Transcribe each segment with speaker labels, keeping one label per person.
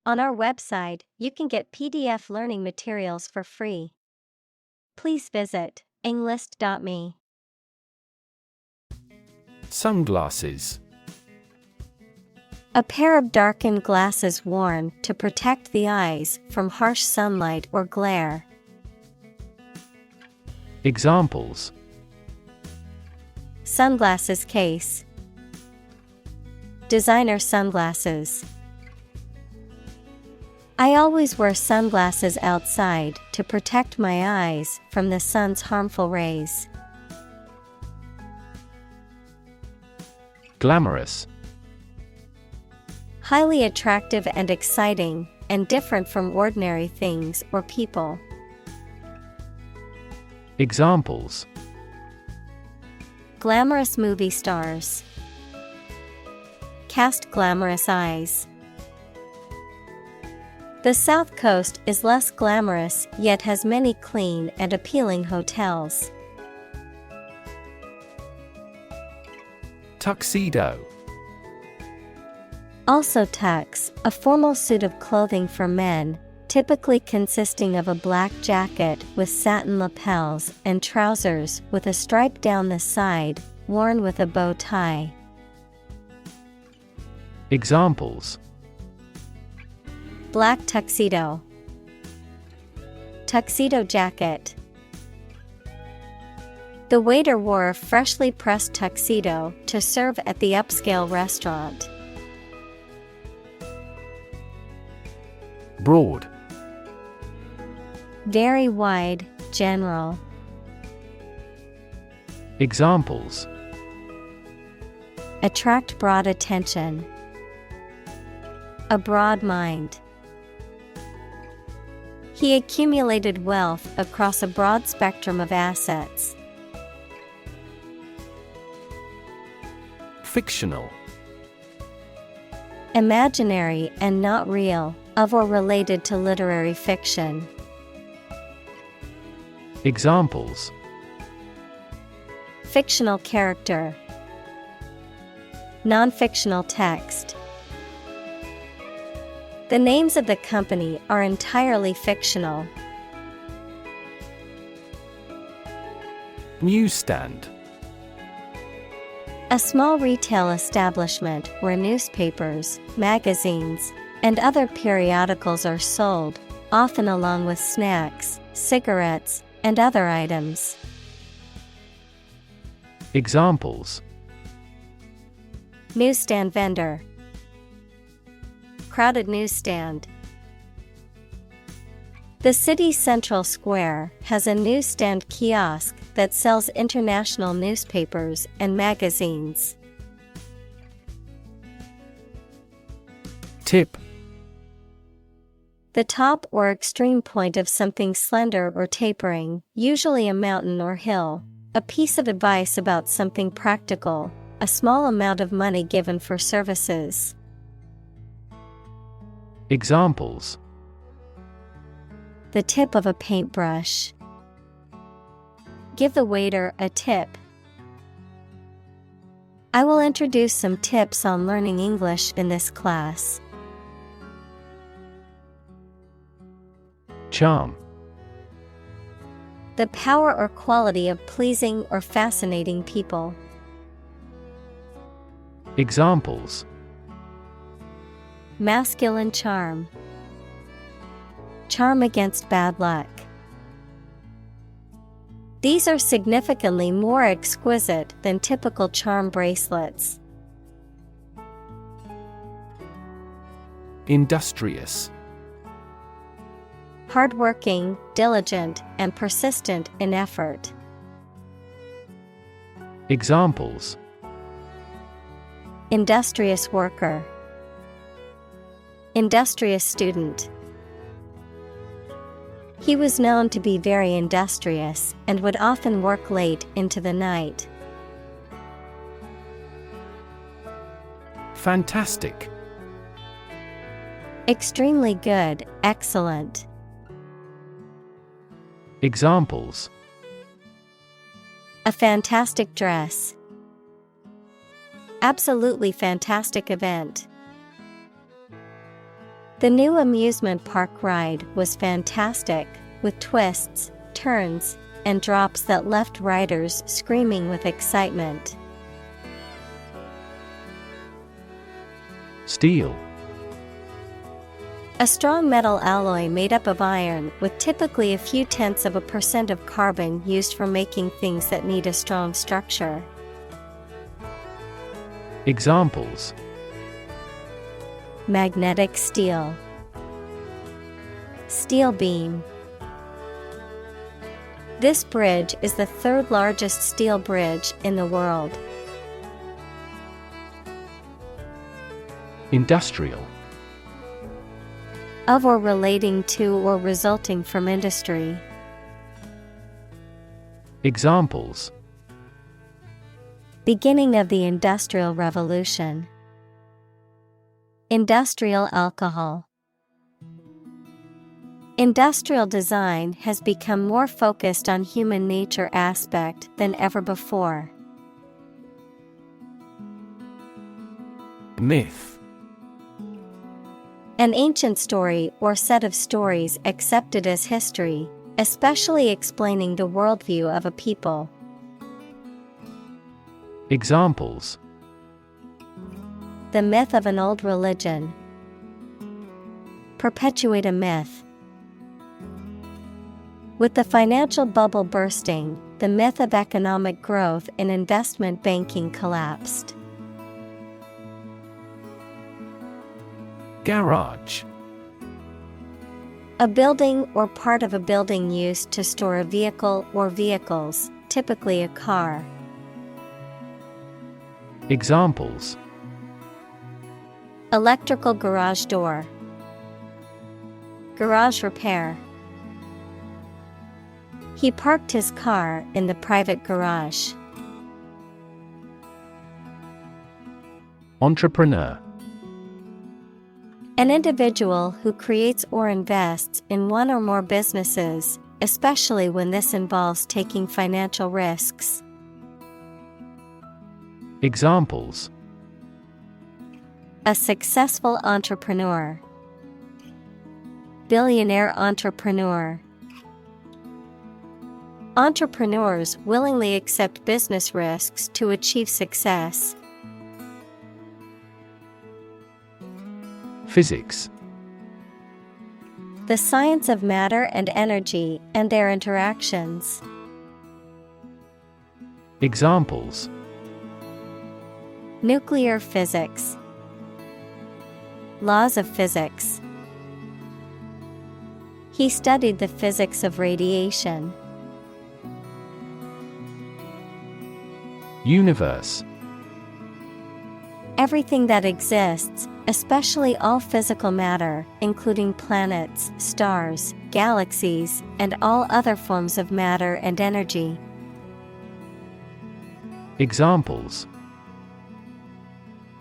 Speaker 1: On our website, you can get PDF learning materials for free. Please visit englist.me.
Speaker 2: Sunglasses.
Speaker 1: A pair of darkened glasses worn to protect the eyes from harsh sunlight or glare.
Speaker 2: Examples:
Speaker 1: Sunglasses case. Designer sunglasses. I always wear sunglasses outside to protect my eyes from the sun's harmful rays.
Speaker 2: Glamorous.
Speaker 1: Highly attractive and exciting, and different from ordinary things or people.
Speaker 2: Examples:
Speaker 1: Glamorous movie stars. Cast glamorous eyes. The South Coast is less glamorous yet has many clean and appealing hotels.
Speaker 2: Tuxedo.
Speaker 1: Also tux, a formal suit of clothing for men, typically consisting of a black jacket with satin lapels and trousers with a stripe down the side, worn with a bow tie.
Speaker 2: Examples:
Speaker 1: Black tuxedo. Tuxedo jacket. The waiter wore a freshly pressed tuxedo to serve at the upscale restaurant.
Speaker 2: Broad.
Speaker 1: Very wide, general.
Speaker 2: Examples:
Speaker 1: Attract broad attention. A broad mind. He accumulated wealth across a broad spectrum of assets.
Speaker 2: Fictional.
Speaker 1: Imaginary and not real, of or related to literary fiction.
Speaker 2: Examples:
Speaker 1: Fictional character. Non-fictional text. The names of the company are entirely fictional.
Speaker 2: Newsstand.
Speaker 1: A small retail establishment where newspapers, magazines, and other periodicals are sold, often along with snacks, cigarettes, and other items.
Speaker 2: Examples:
Speaker 1: Newsstand vendor. Crowded newsstand. The city's central square has a newsstand kiosk that sells international newspapers and magazines.
Speaker 2: Tip.
Speaker 1: The top or extreme point of something slender or tapering, usually a mountain or hill. A piece of advice about something practical, a small amount of money given for services.
Speaker 2: Examples:
Speaker 1: The tip of a paintbrush. Give the waiter a tip. I will introduce some tips on learning English in this class.
Speaker 2: Charm.
Speaker 1: The power or quality of pleasing or fascinating people.
Speaker 2: Examples:
Speaker 1: Masculine charm. Charm against bad luck. These are significantly more exquisite than typical charm bracelets.
Speaker 2: Industrious.
Speaker 1: Hardworking, diligent, and persistent in effort.
Speaker 2: Examples:
Speaker 1: Industrious worker. Industrious student. He was known to be very industrious and would often work late into the night.
Speaker 2: Fantastic.
Speaker 1: Extremely good, excellent.
Speaker 2: Examples:
Speaker 1: A fantastic dress. Absolutely fantastic event. The new amusement park ride was fantastic, with twists, turns, and drops that left riders screaming with excitement.
Speaker 2: Steel.
Speaker 1: A strong metal alloy made up of iron with typically a few tenths of a % of carbon used for making things that need a strong structure.
Speaker 2: Examples:
Speaker 1: magnetic steel, steel beam. This bridge is the third largest steel bridge in the world.
Speaker 2: Industrial.
Speaker 1: Of or relating to or resulting from industry.
Speaker 2: Examples:
Speaker 1: beginning of the Industrial Revolution, industrial alcohol. Industrial design has become more focused on human nature aspect than ever before.
Speaker 2: Myth.
Speaker 1: An ancient story or set of stories accepted as history, especially explaining the worldview of a people.
Speaker 2: Examples:
Speaker 1: the myth of an old religion, perpetuate a myth. With the financial bubble bursting, the myth of economic growth in investment banking collapsed.
Speaker 2: Garage.
Speaker 1: A building or part of a building used to store a vehicle or vehicles, typically a car.
Speaker 2: Examples:
Speaker 1: electrical garage door, garage repair. He parked his car in the private garage.
Speaker 2: Entrepreneur.
Speaker 1: An individual who creates or invests in one or more businesses, especially when this involves taking financial risks.
Speaker 2: Examples:
Speaker 1: a successful entrepreneur, billionaire entrepreneur. Entrepreneurs willingly accept business risks to achieve success.
Speaker 2: Physics.
Speaker 1: The science of matter and energy and their interactions.
Speaker 2: Examples:
Speaker 1: nuclear physics, laws of physics. He studied the physics of radiation.
Speaker 2: Universe.
Speaker 1: Everything that exists, especially all physical matter, including planets, stars, galaxies, and all other forms of matter and energy.
Speaker 2: Examples: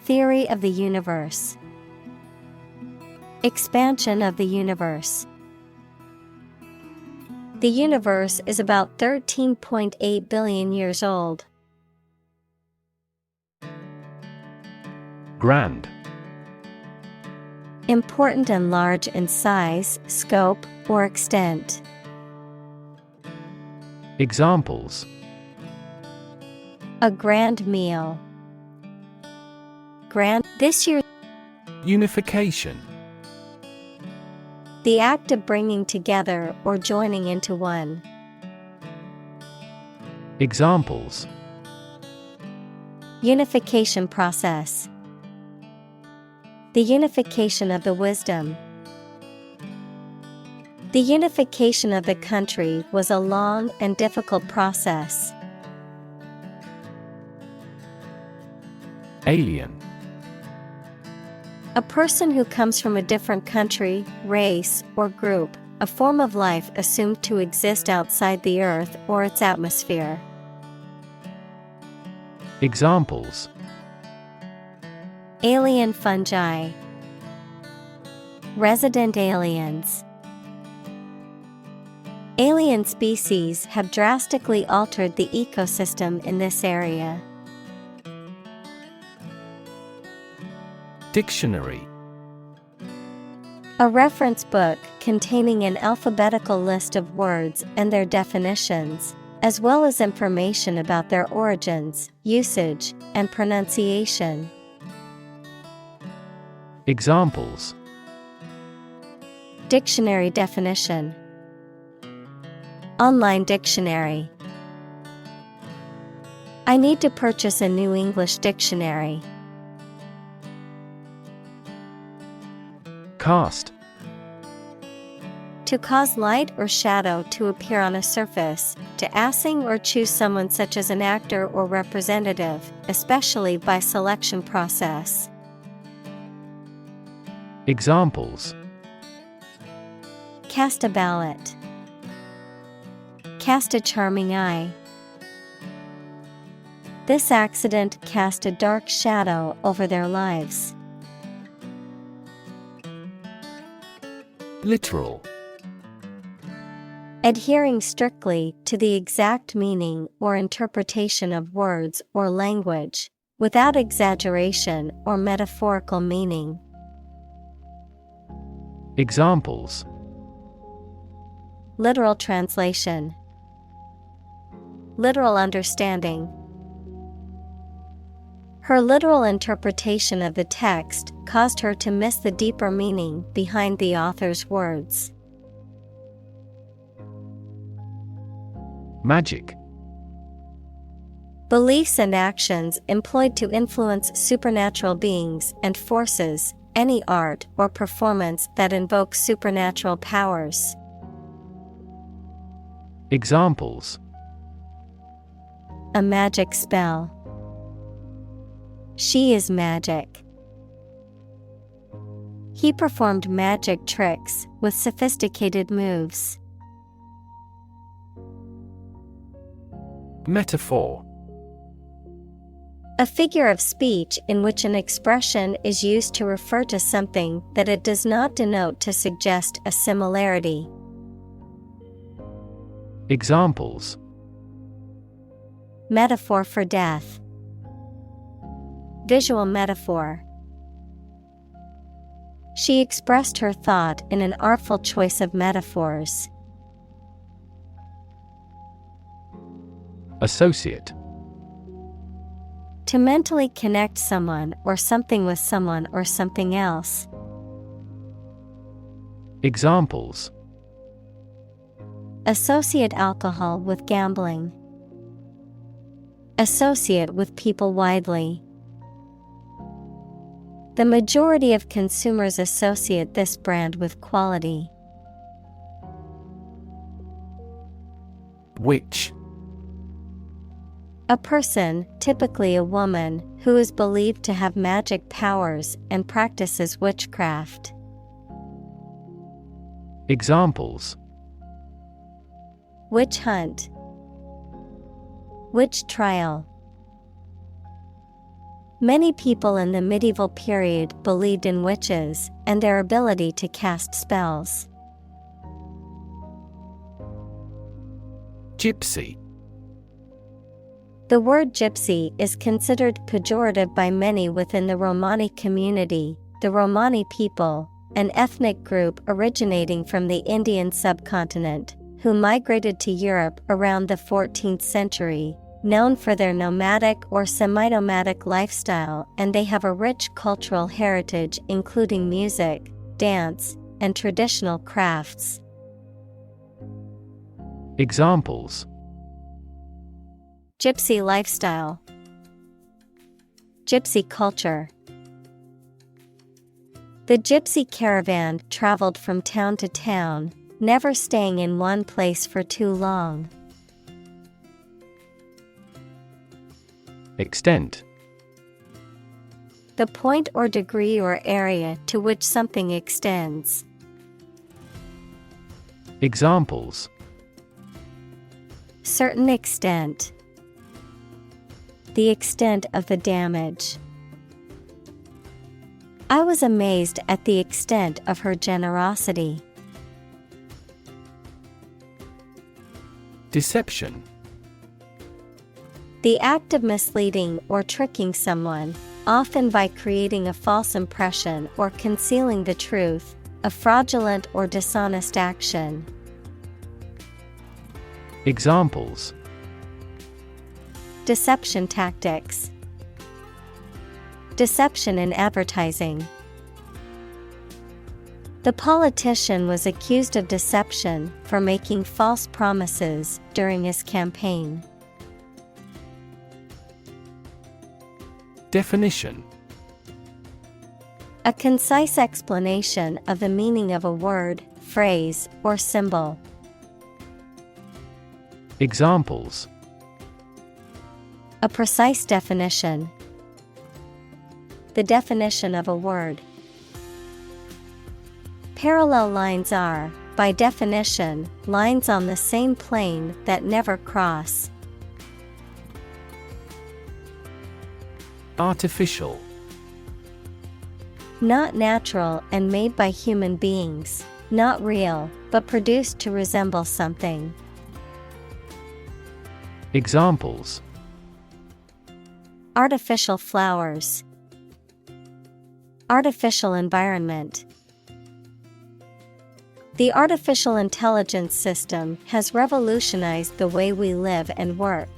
Speaker 1: theory of the universe, expansion of the universe. The universe is about 13.8 billion years old.
Speaker 2: Grand.
Speaker 1: Important and large in size, scope, or extent.
Speaker 2: Examples:
Speaker 1: a grand meal. Grand this year.
Speaker 2: Unification.
Speaker 1: The act of bringing together or joining into one.
Speaker 2: Examples:
Speaker 1: unification process. The unification of the wisdom. The unification of the country was a long and difficult process.
Speaker 2: Alien.
Speaker 1: A person who comes from a different country, race, or group, a form of life assumed to exist outside the Earth or its atmosphere.
Speaker 2: Examples:
Speaker 1: alien fungi, resident aliens. Alien species have drastically altered the ecosystem in this area.
Speaker 2: Dictionary.
Speaker 1: A reference book containing an alphabetical list of words and their definitions, as well as information about their origins, usage, and pronunciation.
Speaker 2: Examples:
Speaker 1: Dictionary definition. Online dictionary. I need to purchase a new English dictionary.
Speaker 2: Cast.
Speaker 1: To cause light or shadow to appear on a surface, to assign or choose someone such as an actor or representative, especially by selection process.
Speaker 2: Examples:
Speaker 1: Cast a ballot. Cast a charming eye. This accident cast a dark shadow over their lives.
Speaker 2: Literal.
Speaker 1: Adhering strictly to the exact meaning or interpretation of words or language, without exaggeration or metaphorical meaning.
Speaker 2: Examples:
Speaker 1: Literal translation. Literal understanding. Her literal interpretation of the text caused her to miss the deeper meaning behind the author's words.
Speaker 2: Magic.
Speaker 1: Beliefs and actions employed to influence supernatural beings and forces, any art or performance that invokes supernatural powers.
Speaker 2: Examples:
Speaker 1: A magic spell. She is magic. He performed magic tricks with sophisticated moves.
Speaker 2: Metaphor.
Speaker 1: A figure of speech in which an expression is used to refer to something that it does not denote to suggest a similarity.
Speaker 2: Examples:
Speaker 1: Metaphor for death. Visual metaphor. She expressed her thought in an artful choice of metaphors.
Speaker 2: Associate.
Speaker 1: To mentally connect someone or something with someone or something else.
Speaker 2: Examples:
Speaker 1: Associate alcohol with gambling. Associate with people widely. The majority of consumers associate this brand with quality.
Speaker 2: Witch.
Speaker 1: A person, typically a woman, who is believed to have magic powers and practices witchcraft.
Speaker 2: Examples:
Speaker 1: Witch hunt. Witch trial. Many people in the medieval period believed in witches and their ability to cast spells.
Speaker 2: Gypsy.
Speaker 1: The word gypsy is considered pejorative by many within the Romani community. The Romani people, an ethnic group originating from the Indian subcontinent, who migrated to Europe around the 14th century, known for their nomadic or semi-nomadic lifestyle, and they have a rich cultural heritage including music, dance, and traditional crafts.
Speaker 2: Examples:
Speaker 1: Gypsy lifestyle. Gypsy culture. The gypsy caravan traveled from town to town, never staying in one place for too long.
Speaker 2: Extent.
Speaker 1: The point or degree or area to which something extends.
Speaker 2: Examples:
Speaker 1: Certain extent. The extent of the damage. I was amazed at the extent of her generosity.
Speaker 2: Deception.
Speaker 1: The act of misleading or tricking someone, often by creating a false impression or concealing the truth, a fraudulent or dishonest action.
Speaker 2: Examples:
Speaker 1: Deception tactics. Deception in advertising. The politician was accused of deception for making false promises during his campaign.
Speaker 2: Definition:
Speaker 1: A concise explanation of the meaning of a word, phrase, or symbol.
Speaker 2: Examples:
Speaker 1: A precise definition. The definition of a word. Parallel lines are, by definition, lines on the same plane that never cross.
Speaker 2: Artificial.
Speaker 1: Not natural and made by human beings, not real, but produced to resemble something.
Speaker 2: Examples:
Speaker 1: Artificial flowers. Artificial environment. The artificial intelligence system has revolutionized the way we live and work.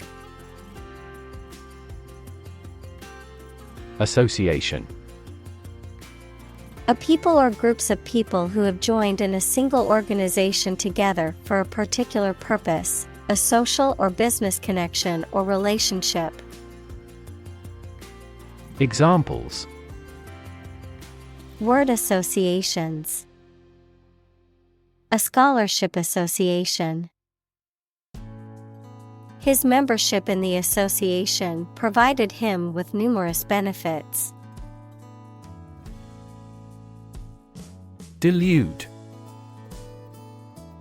Speaker 2: Association.
Speaker 1: A people or groups of people who have joined in a single organization together for a particular purpose, a social or business connection or relationship.
Speaker 2: Examples:
Speaker 1: Word associations. A scholarship association. His membership in the association provided him with numerous benefits.
Speaker 2: Delude.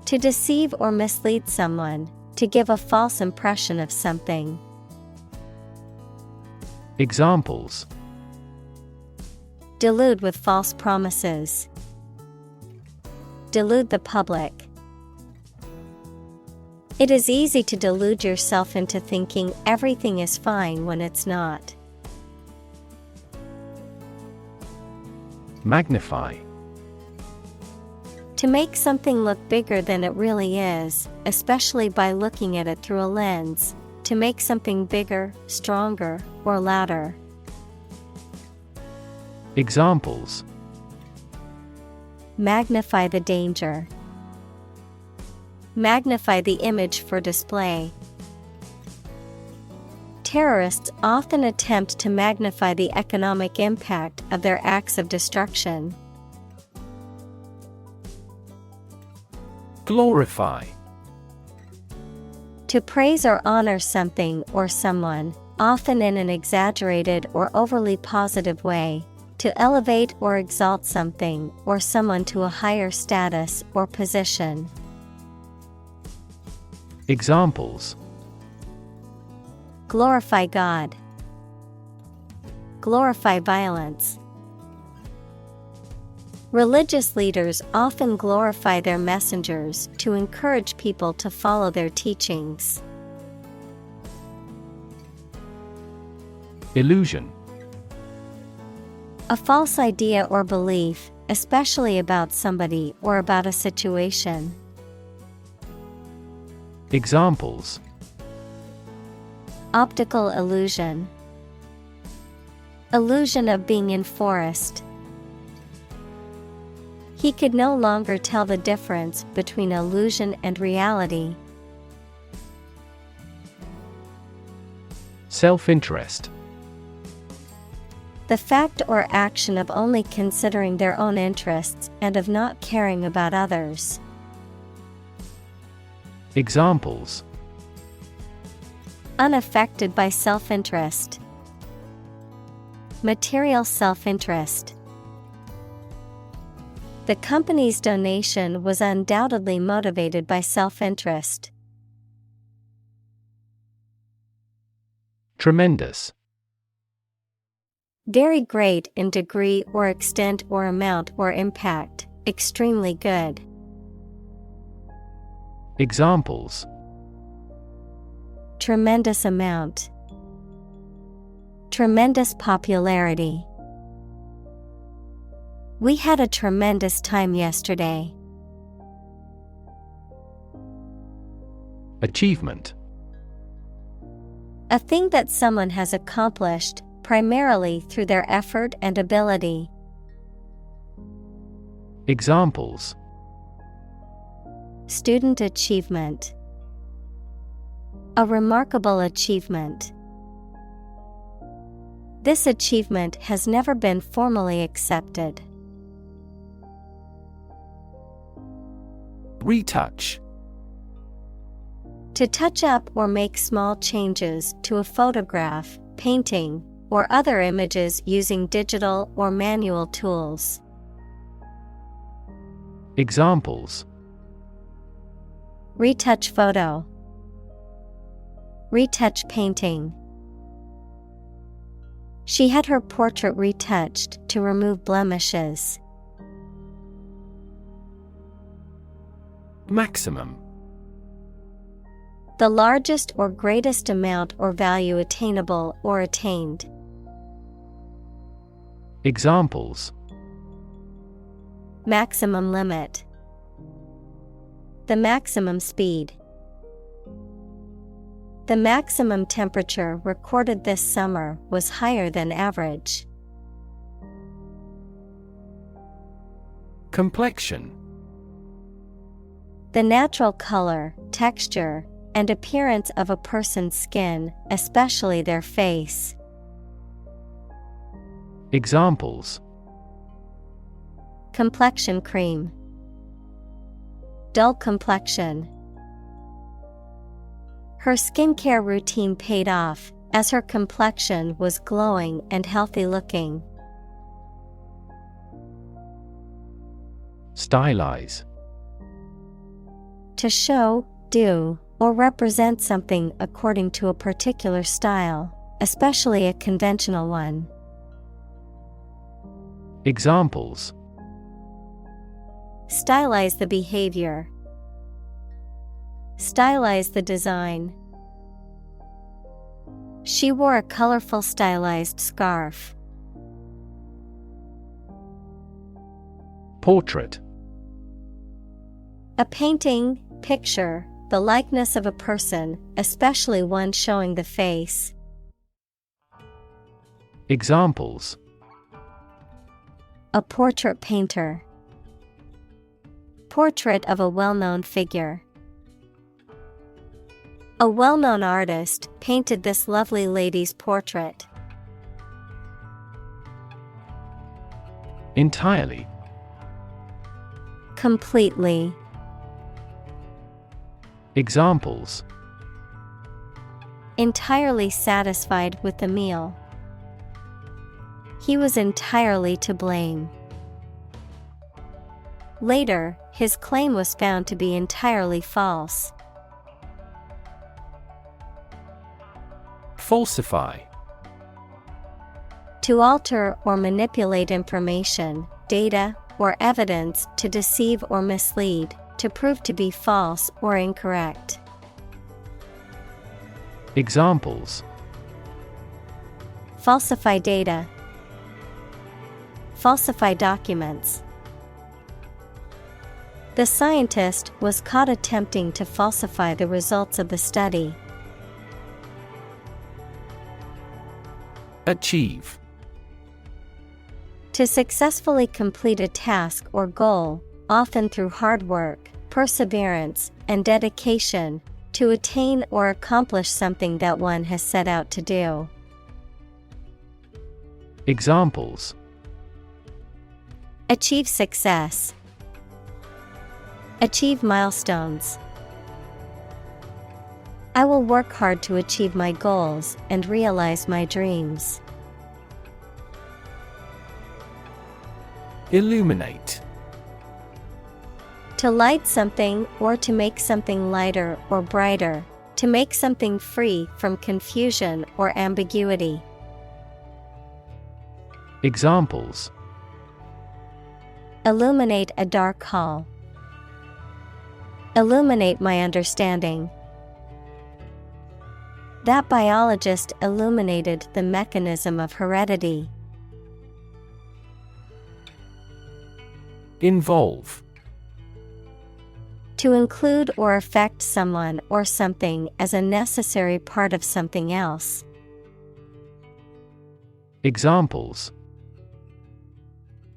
Speaker 1: To deceive or mislead someone, to give a false impression of something.
Speaker 2: Examples:
Speaker 1: Delude with false promises. Delude the public. It is easy to delude yourself into thinking everything is fine when it's not.
Speaker 2: Magnify.
Speaker 1: To make something look bigger than it really is, especially by looking at it through a lens. To make something bigger, stronger, or louder.
Speaker 2: Examples:
Speaker 1: Magnify the danger. Magnify the image for display. Terrorists often attempt to magnify the economic impact of their acts of destruction.
Speaker 2: Glorify.
Speaker 1: To praise or honor something or someone, often in an exaggerated or overly positive way. To elevate or exalt something or someone to a higher status or position.
Speaker 2: Examples:
Speaker 1: Glorify God. Glorify violence. Religious leaders often glorify their messengers to encourage people to follow their teachings.
Speaker 2: Illusion.
Speaker 1: A false idea or belief, especially about somebody or about a situation.
Speaker 2: Examples:
Speaker 1: Optical illusion. Illusion of being in forest. He could no longer tell the difference between illusion and reality.
Speaker 2: Self-interest.
Speaker 1: The fact or action of only considering their own interests and of not caring about others.
Speaker 2: Examples:
Speaker 1: Unaffected by self-interest. Material self-interest. The company's donation was undoubtedly motivated by self-interest.
Speaker 2: Tremendous.
Speaker 1: Very great in degree or extent or amount or impact, extremely good.
Speaker 2: Examples:
Speaker 1: Tremendous amount. Tremendous popularity. We had a tremendous time yesterday.
Speaker 2: Achievement.
Speaker 1: A thing that someone has accomplished, primarily through their effort and ability.
Speaker 2: Examples:
Speaker 1: Student achievement. A remarkable achievement. This achievement has never been formally accepted.
Speaker 2: Retouch.
Speaker 1: To touch up or make small changes to a photograph, painting, or other images using digital or manual tools.
Speaker 2: Examples:
Speaker 1: Retouch photo. Retouch painting. She had her portrait retouched to remove blemishes.
Speaker 2: Maximum.
Speaker 1: The largest or greatest amount or value attainable or attained.
Speaker 2: Examples:
Speaker 1: Maximum limit. The maximum speed. The maximum temperature recorded this summer was higher than average.
Speaker 2: Complexion.
Speaker 1: The natural color, texture, and appearance of a person's skin, especially their face.
Speaker 2: Examples:
Speaker 1: Complexion cream. Dull complexion. Her skincare routine paid off, as her complexion was glowing and healthy looking.
Speaker 2: Stylize.
Speaker 1: To show, do, or represent something according to a particular style, especially a conventional one.
Speaker 2: Examples:
Speaker 1: Stylize the behavior. Stylize the design. She wore a colorful stylized scarf.
Speaker 2: Portrait.
Speaker 1: A painting, picture, the likeness of a person, especially one showing the face.
Speaker 2: Examples:
Speaker 1: A portrait painter. Portrait of a well-known figure. A well-known artist painted this lovely lady's portrait.
Speaker 2: Entirely.
Speaker 1: Completely.
Speaker 2: Examples:
Speaker 1: Entirely satisfied with the meal. He was entirely to blame. Later, his claim was found to be entirely false.
Speaker 2: Falsify.
Speaker 1: To alter or manipulate information, data, or evidence to deceive or mislead, to prove to be false or incorrect.
Speaker 2: Examples:
Speaker 1: Falsify data. Falsify documents. The scientist was caught attempting to falsify the results of the study.
Speaker 2: Achieve.
Speaker 1: To successfully complete a task or goal, often through hard work, perseverance, and dedication, to attain or accomplish something that one has set out to do.
Speaker 2: Examples:
Speaker 1: Achieve success. Achieve milestones. I will work hard to achieve my goals and realize my dreams.
Speaker 2: Illuminate.
Speaker 1: To light something or to make something lighter or brighter, to make something free from confusion or ambiguity.
Speaker 2: Examples:
Speaker 1: Illuminate a dark hall. Illuminate my understanding. That biologist illuminated the mechanism of heredity.
Speaker 2: Involve.
Speaker 1: To include or affect someone or something as a necessary part of something else.
Speaker 2: Examples.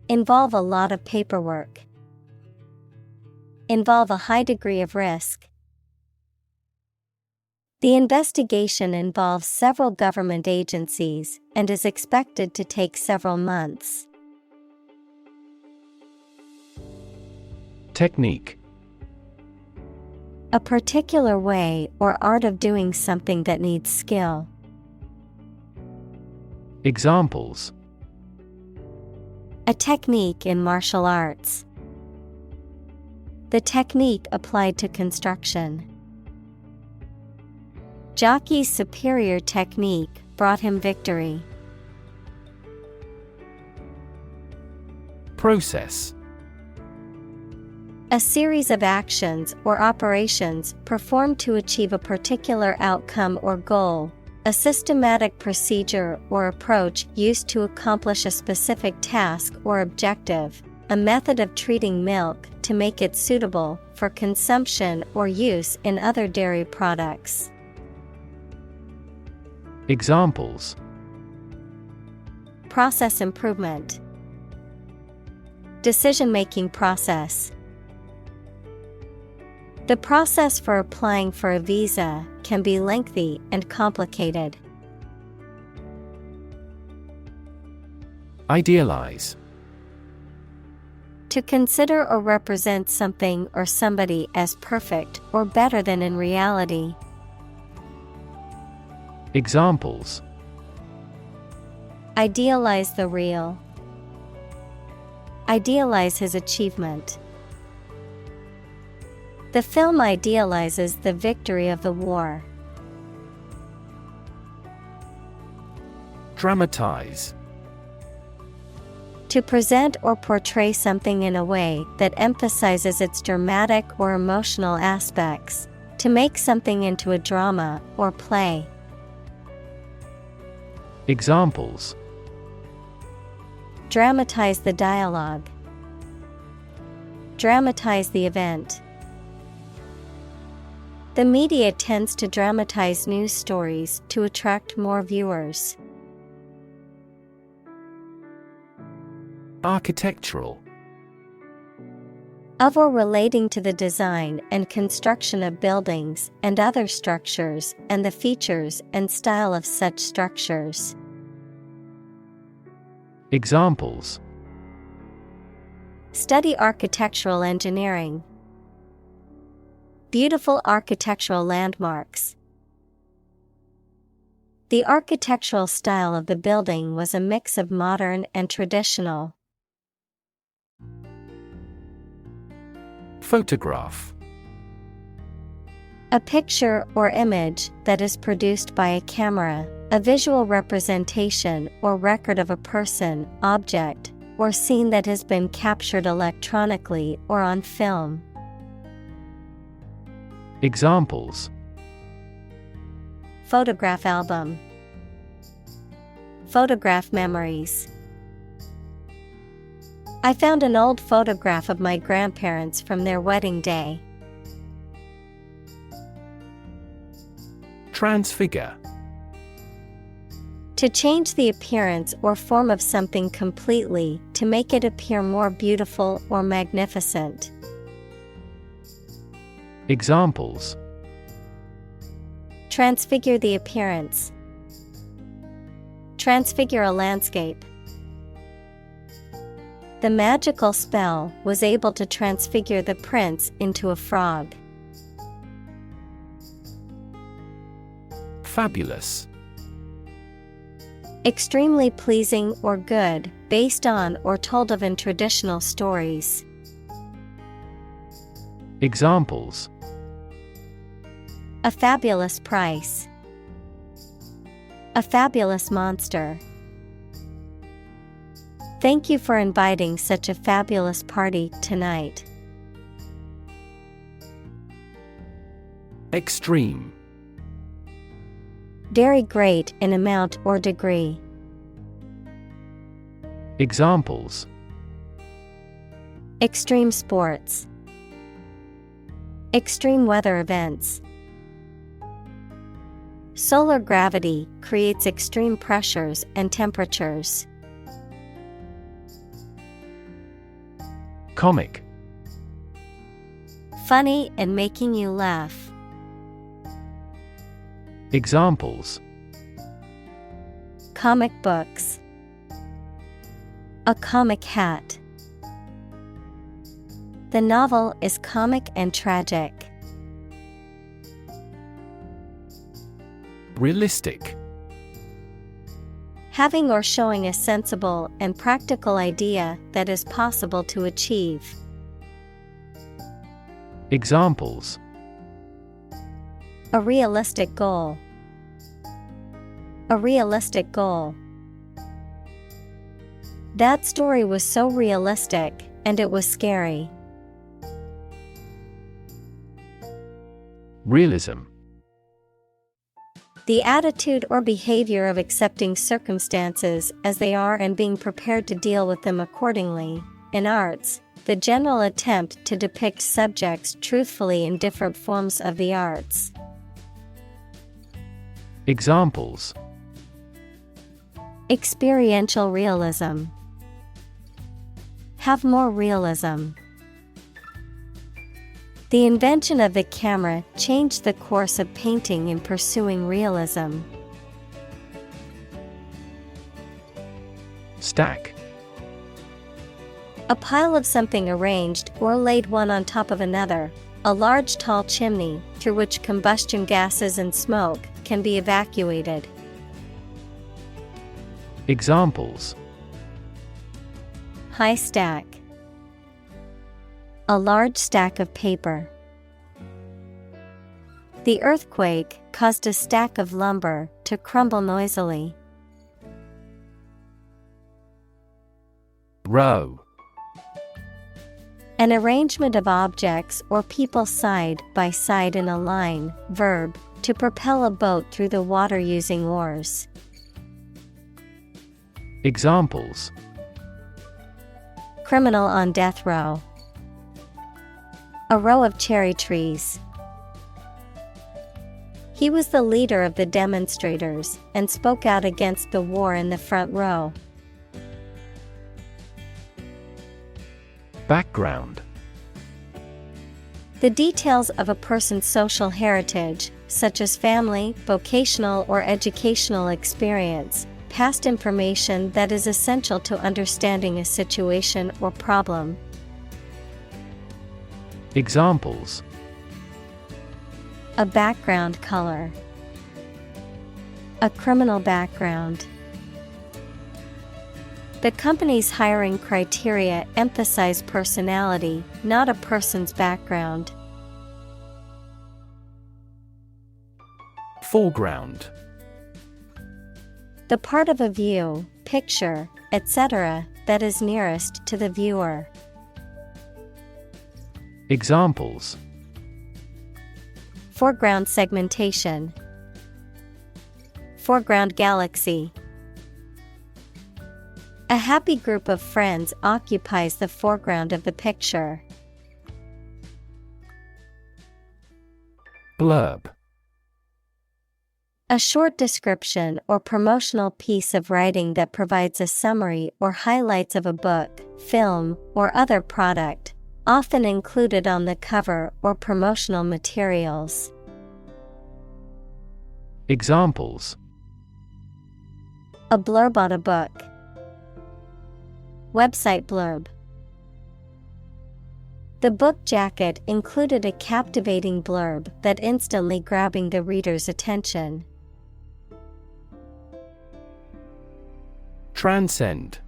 Speaker 1: Involve a lot of paperwork. Involve a high degree of risk. The investigation involves several government agencies and is expected to take several months.
Speaker 2: Technique.
Speaker 1: A particular way or art of doing something that needs skill.
Speaker 2: Examples.
Speaker 1: A technique in martial arts. The technique applied to construction. Jockey's superior technique brought him victory.
Speaker 2: Process.
Speaker 1: A series of actions or operations performed to achieve a particular outcome or goal. A systematic procedure or approach used to accomplish a specific task or objective. A method of treating milk to make it suitable for consumption or use in other dairy products.
Speaker 2: Examples.
Speaker 1: Process improvement. Decision-making process. The process for applying for a visa can be lengthy and complicated.
Speaker 2: Idealize.
Speaker 1: To consider or represent something or somebody as perfect or better than in reality.
Speaker 2: Examples.
Speaker 1: Idealize the real. Idealize his achievement. The film idealizes the victory of the war.
Speaker 2: Dramatize.
Speaker 1: To present or portray something in a way that emphasizes its dramatic or emotional aspects. To make something into a drama or play.
Speaker 2: Examples.
Speaker 1: Dramatize the dialogue. Dramatize the event. The media tends to dramatize news stories to attract more viewers.
Speaker 2: Architectural.
Speaker 1: Of or relating to the design and construction of buildings and other structures and the features and style of such structures.
Speaker 2: Examples.
Speaker 1: Study architectural engineering. Beautiful architectural landmarks. The architectural style of the building was a mix of modern and traditional.
Speaker 2: Photograph.
Speaker 1: A picture or image that is produced by a camera, a visual representation or record of a person, object, or scene that has been captured electronically or on film.
Speaker 2: Examples.
Speaker 1: Photograph album. Photograph memories. I found an old photograph of my grandparents from their wedding day.
Speaker 2: Transfigure.
Speaker 1: To change the appearance or form of something completely, to make it appear more beautiful or magnificent.
Speaker 2: Examples.
Speaker 1: Transfigure the appearance. Transfigure a landscape. The magical spell was able to transfigure the prince into a frog.
Speaker 2: Fabulous.
Speaker 1: Extremely pleasing or good, based on or told of in traditional stories.
Speaker 2: Examples.
Speaker 1: A fabulous price. A fabulous monster. Thank you for inviting such a fabulous party tonight.
Speaker 2: Extreme.
Speaker 1: Very great in amount or degree.
Speaker 2: Examples.
Speaker 1: Extreme sports. Extreme weather events. Solar gravity creates extreme pressures and temperatures.
Speaker 2: Comic.
Speaker 1: Funny and making you laugh.
Speaker 2: Examples:
Speaker 1: Comic books. A comic hat. The novel is comic and tragic.
Speaker 2: Realistic.
Speaker 1: Having or showing a sensible and practical idea that is possible to achieve.
Speaker 2: Examples:
Speaker 1: A realistic goal. A realistic goal. That story was so realistic, and it was scary.
Speaker 2: Realism.
Speaker 1: The attitude or behavior of accepting circumstances as they are and being prepared to deal with them accordingly. In arts, the general attempt to depict subjects truthfully in different forms of the arts.
Speaker 2: Examples:
Speaker 1: Experiential realism. Have more realism. The invention of the camera changed the course of painting in pursuing realism.
Speaker 2: Stack.
Speaker 1: A pile of something arranged or laid one on top of another. A large tall chimney through which combustion gases and smoke can be evacuated.
Speaker 2: Examples:
Speaker 1: High stack. A large stack of paper. The earthquake caused a stack of lumber to crumble noisily.
Speaker 2: Row.
Speaker 1: An arrangement of objects or people side by side in a line. Verb, to propel a boat through the water using oars.
Speaker 2: Examples:
Speaker 1: Criminal on death row. A row of cherry trees. He was the leader of the demonstrators and spoke out against the war in the front row.
Speaker 2: Background.
Speaker 1: The details of a person's social heritage, such as family, vocational or educational experience, past information that is essential to understanding a situation or problem.
Speaker 2: Examples:
Speaker 1: A background color. A criminal background. The company's hiring criteria emphasize personality, not a person's background.
Speaker 2: Foreground.
Speaker 1: The part of a view, picture, etc., that is nearest to the viewer.
Speaker 2: Examples:
Speaker 1: Foreground segmentation. Foreground galaxy. A happy group of friends occupies the foreground of the picture.
Speaker 2: Blurb.
Speaker 1: A short description or promotional piece of writing that provides a summary or highlights of a book, film, or other product, often included on the cover or promotional materials.
Speaker 2: Examples:
Speaker 1: A blurb on a book. Website blurb. The book jacket included a captivating blurb that instantly grabbing the reader's attention.
Speaker 2: Transcend.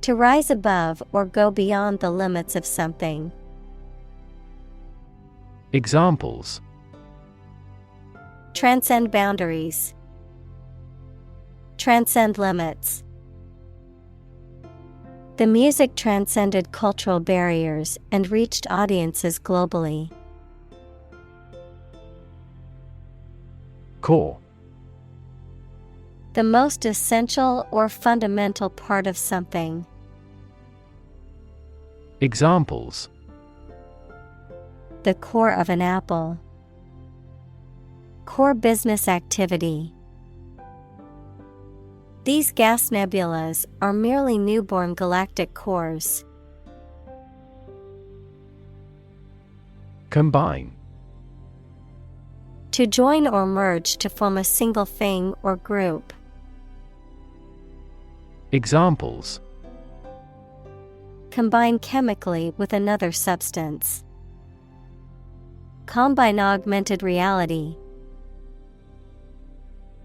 Speaker 1: To rise above or go beyond the limits of something.
Speaker 2: Examples:
Speaker 1: Transcend boundaries. Transcend limits. The music transcended cultural barriers and reached audiences globally.
Speaker 2: Core.
Speaker 1: The most essential or fundamental part of something.
Speaker 2: Examples:
Speaker 1: the core of an apple. Core business activity. These gas nebulas are merely newborn galactic cores.
Speaker 2: Combine.
Speaker 1: To join or merge to form a single thing or group.
Speaker 2: Examples:
Speaker 1: combine chemically with another substance. Combine augmented reality.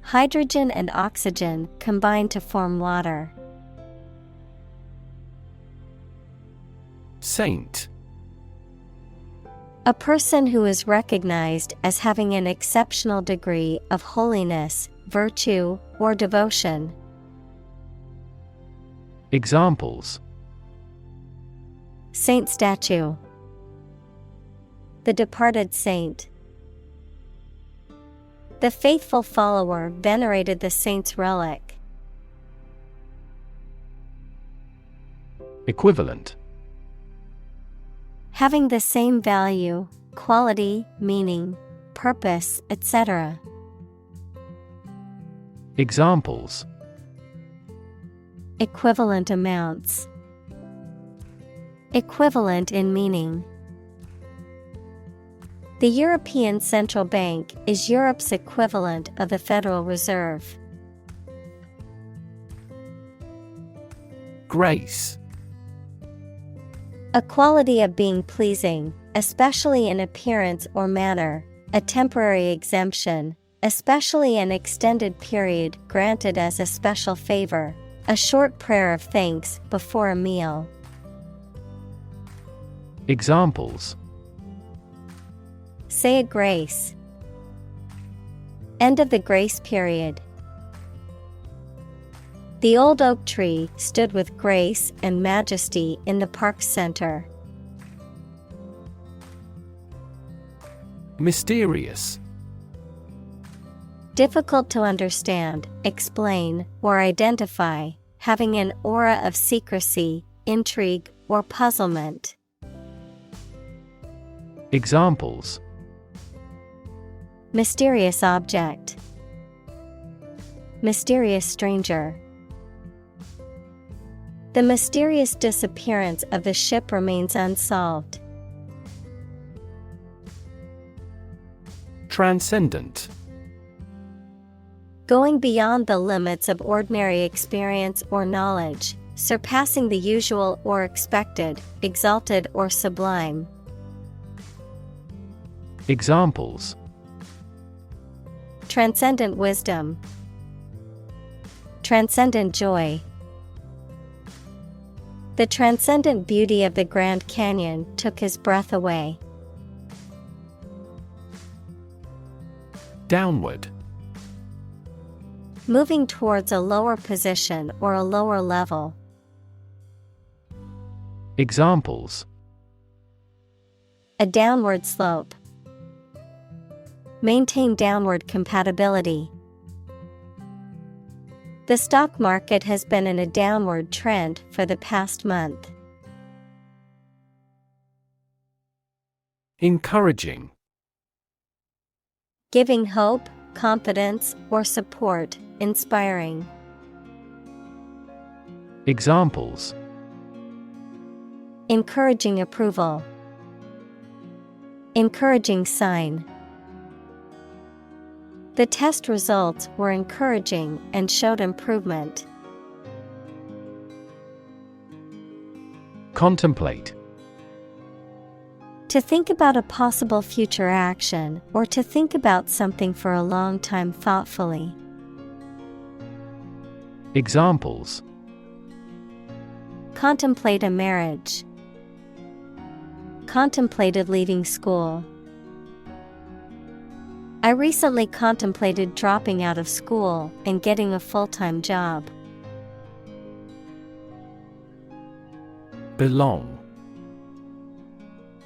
Speaker 1: Hydrogen and oxygen combine to form water.
Speaker 2: Saint.
Speaker 1: A person who is recognized as having an exceptional degree of holiness, virtue, or devotion.
Speaker 2: Examples:
Speaker 1: saint statue. The departed saint. The faithful follower venerated the saint's relic.
Speaker 2: Equivalent.
Speaker 1: Having the same value, quality, meaning, purpose, etc.
Speaker 2: Examples:
Speaker 1: equivalent amounts. Equivalent in meaning. The European Central Bank is Europe's equivalent of the Federal Reserve.
Speaker 2: Grace.
Speaker 1: A quality of being pleasing, especially in appearance or manner, a temporary exemption, especially an extended period granted as a special favor, a short prayer of thanks before a meal.
Speaker 2: Examples:
Speaker 1: say a grace. End of the grace period. The old oak tree stood with grace and majesty in the park center.
Speaker 2: Mysterious.
Speaker 1: Difficult to understand, explain, or identify, having an aura of secrecy, intrigue, or puzzlement.
Speaker 2: Examples:
Speaker 1: mysterious object. Mysterious stranger. The mysterious disappearance of the ship remains unsolved.
Speaker 2: Transcendent.
Speaker 1: Going beyond the limits of ordinary experience or knowledge, surpassing the usual or expected, exalted or sublime.
Speaker 2: Examples:
Speaker 1: transcendent wisdom. Transcendent joy. The transcendent beauty of the Grand Canyon took his breath away.
Speaker 2: Downward.
Speaker 1: Moving towards a lower position or a lower level.
Speaker 2: Examples:
Speaker 1: a downward slope. Maintain downward compatibility. The stock market has been in a downward trend for the past month.
Speaker 2: Encouraging.
Speaker 1: Giving hope, confidence, or support, inspiring.
Speaker 2: Examples:
Speaker 1: encouraging approval. Encouraging sign. The test results were encouraging and showed improvement.
Speaker 2: Contemplate.
Speaker 1: To think about a possible future action or to think about something for a long time thoughtfully.
Speaker 2: Examples:
Speaker 1: contemplate a marriage. Contemplated leaving school. I recently contemplated dropping out of school and getting a full-time job.
Speaker 2: Belong.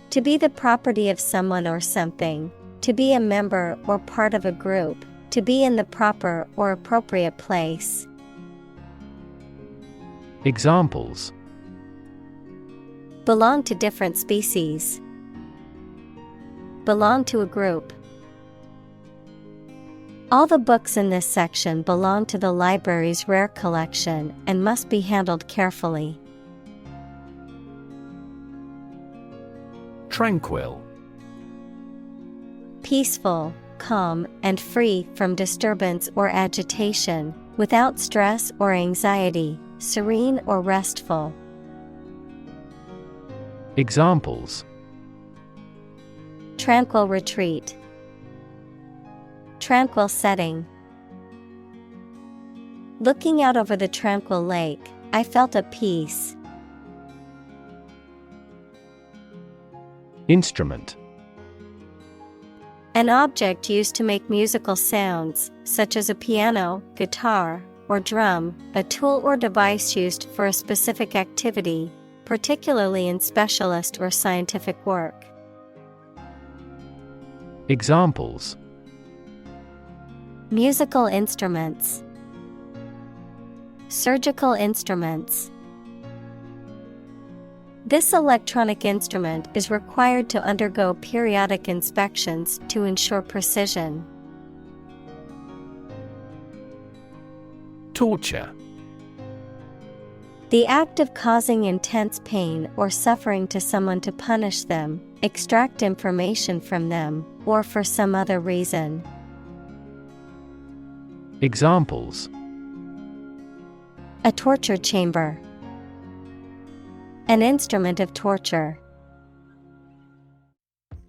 Speaker 1: To be the property of someone or something, to be a member or part of a group, to be in the proper or appropriate place.
Speaker 2: Examples:
Speaker 1: Belong to different species. Belong to a group. All the books in this section belong to the library's rare collection and must be handled carefully.
Speaker 2: Tranquil.
Speaker 1: Peaceful, calm, and free from disturbance or agitation, without stress or anxiety, serene or restful.
Speaker 2: Examples:
Speaker 1: Tranquil retreat. Tranquil setting. Looking out over the tranquil lake, I felt a peace.
Speaker 2: Instrument.
Speaker 1: An object used to make musical sounds, such as a piano, guitar, or drum, a tool or device used for a specific activity, particularly in specialist or scientific work.
Speaker 2: Examples:
Speaker 1: Musical instruments. Surgical instruments. This electronic instrument is required to undergo periodic inspections to ensure precision.
Speaker 2: Torture.
Speaker 1: The act of causing intense pain or suffering to someone to punish them, extract information from them, or for some other reason.
Speaker 2: Examples:
Speaker 1: A torture chamber. An instrument of torture.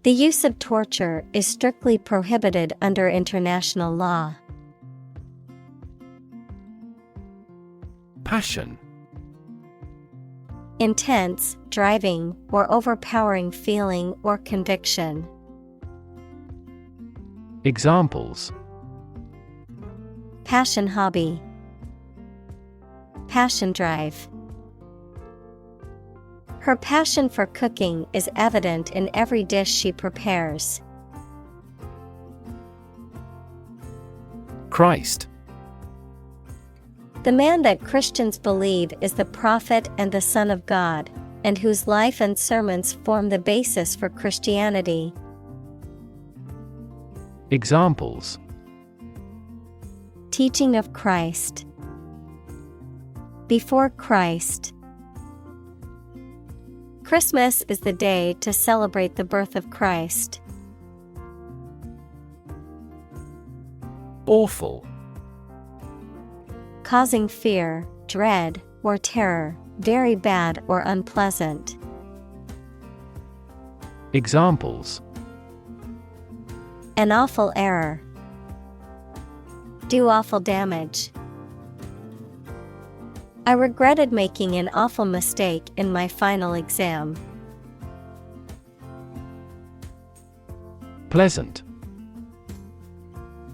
Speaker 1: The use of torture is strictly prohibited under international law.
Speaker 2: Passion.
Speaker 1: Intense, driving, or overpowering feeling or conviction.
Speaker 2: Examples:
Speaker 1: Passion hobby. Passion drive. Her passion for cooking is evident in every dish she prepares.
Speaker 2: Christ.
Speaker 1: The man that Christians believe is the prophet and the Son of God, and whose life and sermons form the basis for Christianity.
Speaker 2: Examples:
Speaker 1: Teaching of Christ. Before Christ. Christmas is the day to celebrate the birth of Christ.
Speaker 2: Awful.
Speaker 1: Causing fear, dread, or terror, very bad or unpleasant.
Speaker 2: Examples:
Speaker 1: An awful error. Do awful damage. I regretted making an awful mistake in my final exam.
Speaker 2: Pleasant.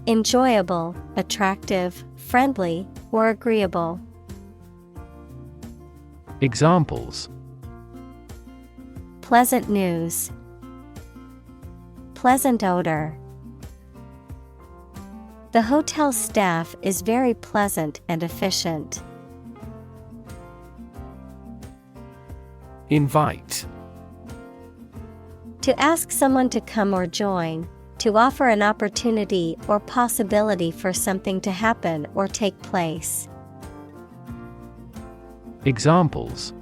Speaker 1: Enjoyable, attractive, friendly, or agreeable.
Speaker 2: Examples:
Speaker 1: Pleasant news. Pleasant odor. The hotel staff is very pleasant and efficient.
Speaker 2: Invite.
Speaker 1: To ask someone to come or join, to offer an opportunity or possibility for something to happen or take place.
Speaker 2: Examples: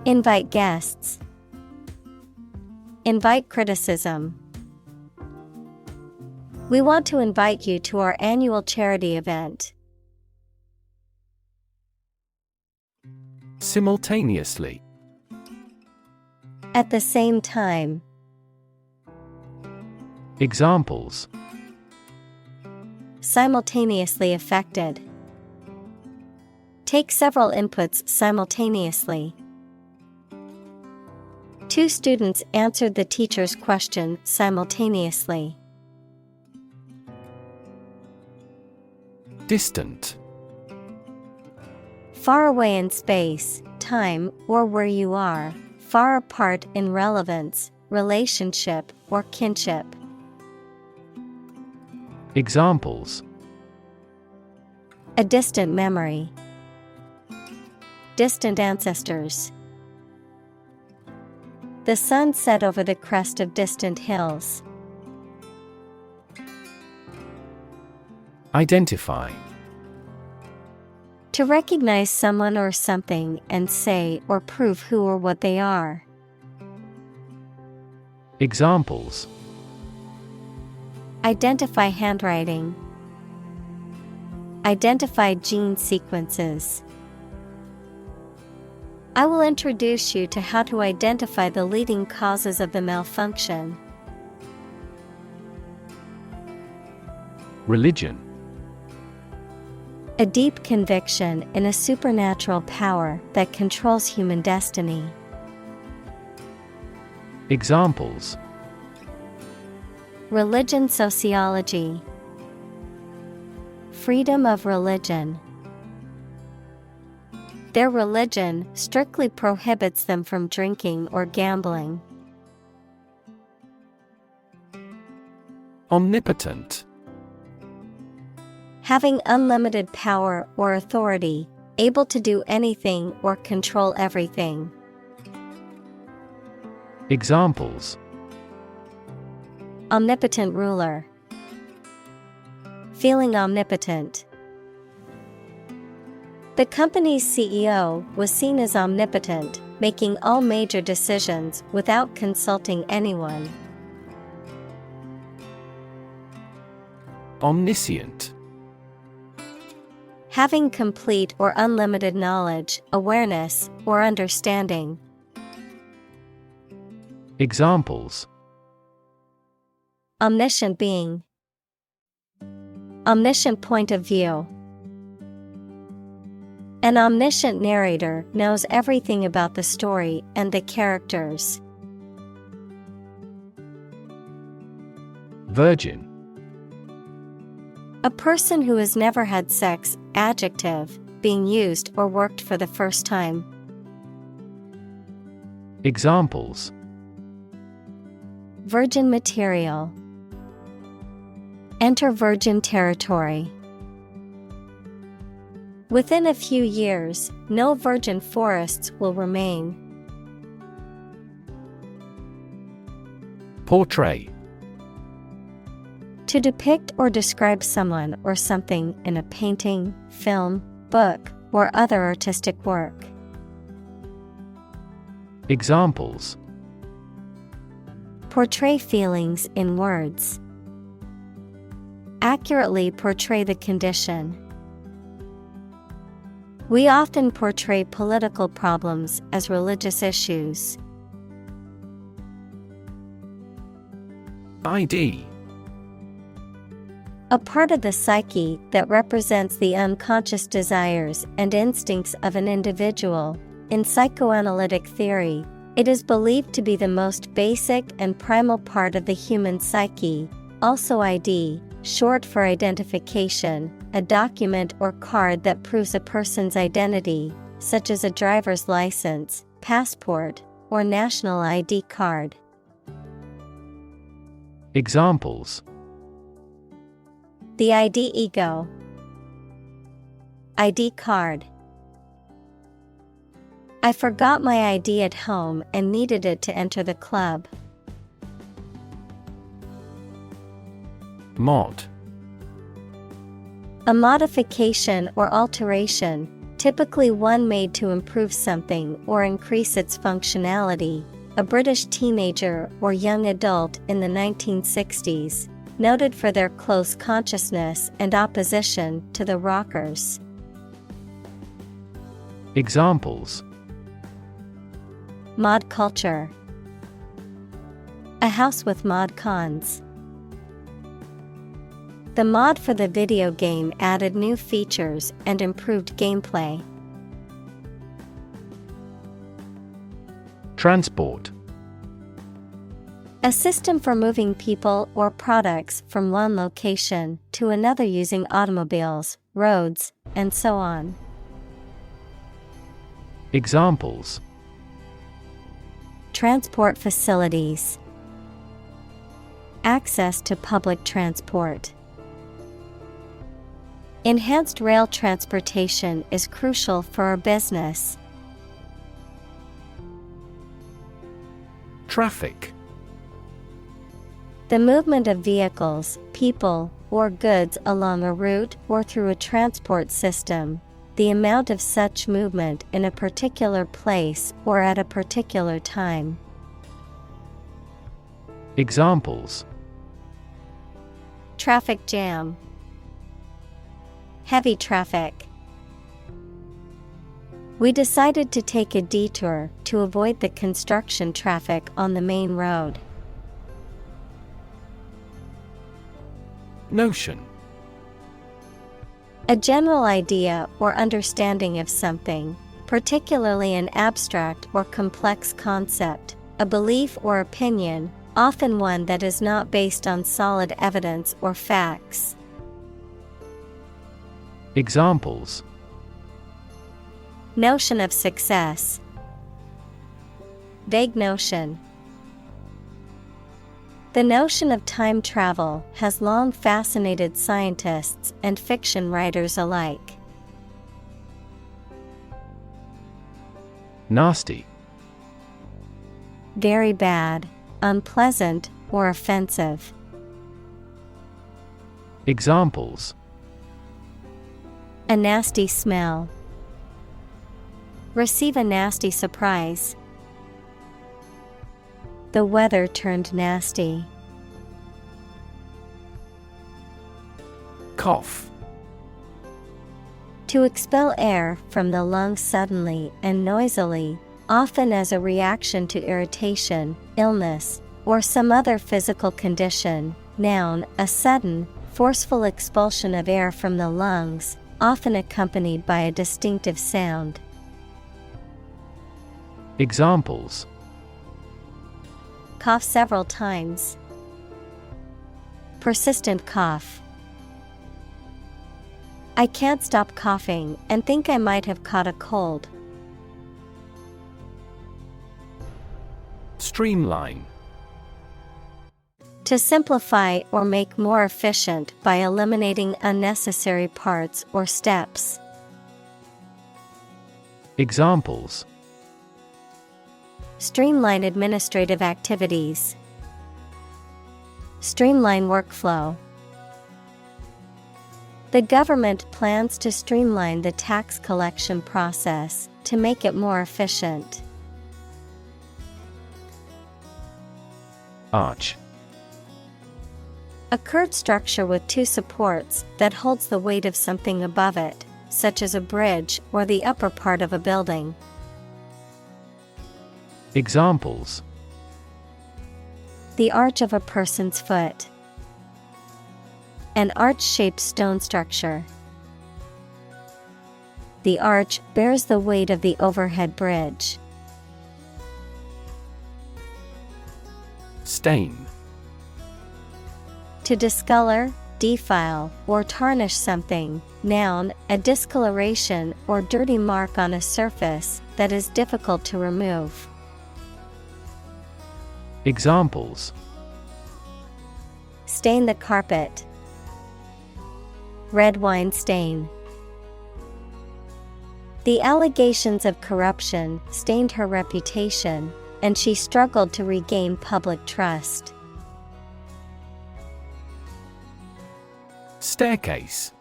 Speaker 1: Invite guests. Invite criticism. We want to invite you to our annual charity event.
Speaker 2: Simultaneously.
Speaker 1: At the same time.
Speaker 2: Examples:
Speaker 1: Simultaneously affected. Take several inputs simultaneously. Two students answered the teacher's question simultaneously.
Speaker 2: Distant.
Speaker 1: Far away in space, time, or where you are, far apart in relevance, relationship, or kinship.
Speaker 2: Examples:
Speaker 1: A distant memory. Distant ancestors. The sun set over the crest of distant hills.
Speaker 2: Identify.
Speaker 1: To recognize someone or something and say or prove who or what they are.
Speaker 2: Examples.
Speaker 1: Identify handwriting. Identify gene sequences. I will introduce you to how to identify the leading causes of the malfunction.
Speaker 2: Religion.
Speaker 1: A deep conviction in a supernatural power that controls human destiny.
Speaker 2: Examples.
Speaker 1: Religion sociology. Freedom of religion. Their religion strictly prohibits them from drinking or gambling.
Speaker 2: Omnipotent.
Speaker 1: Having unlimited power or authority, able to do anything or control everything.
Speaker 2: Examples.
Speaker 1: Omnipotent ruler. Feeling omnipotent. The company's CEO was seen as omnipotent, making all major decisions without consulting anyone.
Speaker 2: Omniscient.
Speaker 1: Having complete or unlimited knowledge, awareness, or understanding.
Speaker 2: Examples.
Speaker 1: Omniscient being. Omniscient point of view. An omniscient narrator knows everything about the story and the characters.
Speaker 2: Virgin.
Speaker 1: A person who has never had sex, adjective, being used or worked for the first time.
Speaker 2: Examples.
Speaker 1: Virgin material. Enter virgin territory. Within a few years, no virgin forests will remain.
Speaker 2: Portray.
Speaker 1: To depict or describe someone or something in a painting, film, book, or other artistic work.
Speaker 2: Examples.
Speaker 1: Portray feelings in words. Accurately portray the condition. We often portray political problems as religious issues.
Speaker 2: ID.
Speaker 1: A part of the psyche that represents the unconscious desires and instincts of an individual. In psychoanalytic theory, it is believed to be the most basic and primal part of the human psyche. Also ID, short for identification, a document or card that proves a person's identity, such as a driver's license, passport, or national ID card.
Speaker 2: Examples.
Speaker 1: The ID ego. ID card. I forgot my ID at home and needed it to enter the club.
Speaker 2: Mod.
Speaker 1: A modification or alteration, typically one made to improve something or increase its functionality. A British teenager or young adult in the 1960s, noted for their close consciousness and opposition to the rockers.
Speaker 2: Examples.
Speaker 1: Mod culture. A house with mod cons. The mod for the video game added new features and improved gameplay.
Speaker 2: Transport.
Speaker 1: A system for moving people or products from one location to another using automobiles, roads, and so on.
Speaker 2: Examples.
Speaker 1: Transport facilities. Access to public transport. Enhanced rail transportation is crucial for our business.
Speaker 2: Traffic.
Speaker 1: The movement of vehicles, people, or goods along a route or through a transport system, the amount of such movement in a particular place or at a particular time.
Speaker 2: Examples:
Speaker 1: Traffic jam. Heavy traffic. We decided to take a detour to avoid the construction traffic on the main road.
Speaker 2: Notion.
Speaker 1: A general idea or understanding of something, particularly an abstract or complex concept, a belief or opinion, often one that is not based on solid evidence or facts.
Speaker 2: Examples:
Speaker 1: Notion of success. Vague notion. The notion of time travel has long fascinated scientists and fiction writers alike.
Speaker 2: Nasty.
Speaker 1: Very bad, unpleasant, or offensive.
Speaker 2: Examples:
Speaker 1: A nasty smell. Receive a nasty surprise. The weather turned nasty.
Speaker 2: Cough.
Speaker 1: To expel air from the lungs suddenly and noisily, often as a reaction to irritation, illness, or some other physical condition. Noun, a sudden, forceful expulsion of air from the lungs, often accompanied by a distinctive sound.
Speaker 2: Examples:
Speaker 1: Cough several times. Persistent cough. I can't stop coughing and think I might have caught a cold.
Speaker 2: Streamline.
Speaker 1: To simplify or make more efficient by eliminating unnecessary parts or steps.
Speaker 2: Examples:
Speaker 1: Streamline administrative activities. Streamline workflow. The government plans to streamline the tax collection process to make it more efficient.
Speaker 2: Arch.
Speaker 1: A curved structure with two supports that holds the weight of something above it, such as a bridge or the upper part of a building.
Speaker 2: Examples:
Speaker 1: The arch of a person's foot. An arch-shaped stone structure. The arch bears the weight of the overhead bridge.
Speaker 2: Stain.
Speaker 1: To discolor, defile, or tarnish something. Noun, a discoloration or dirty mark on a surface that is difficult to remove.
Speaker 2: Examples:
Speaker 1: Stain the carpet. Red wine stain. The allegations of corruption stained her reputation, and she struggled to regain public trust.
Speaker 2: Staircase.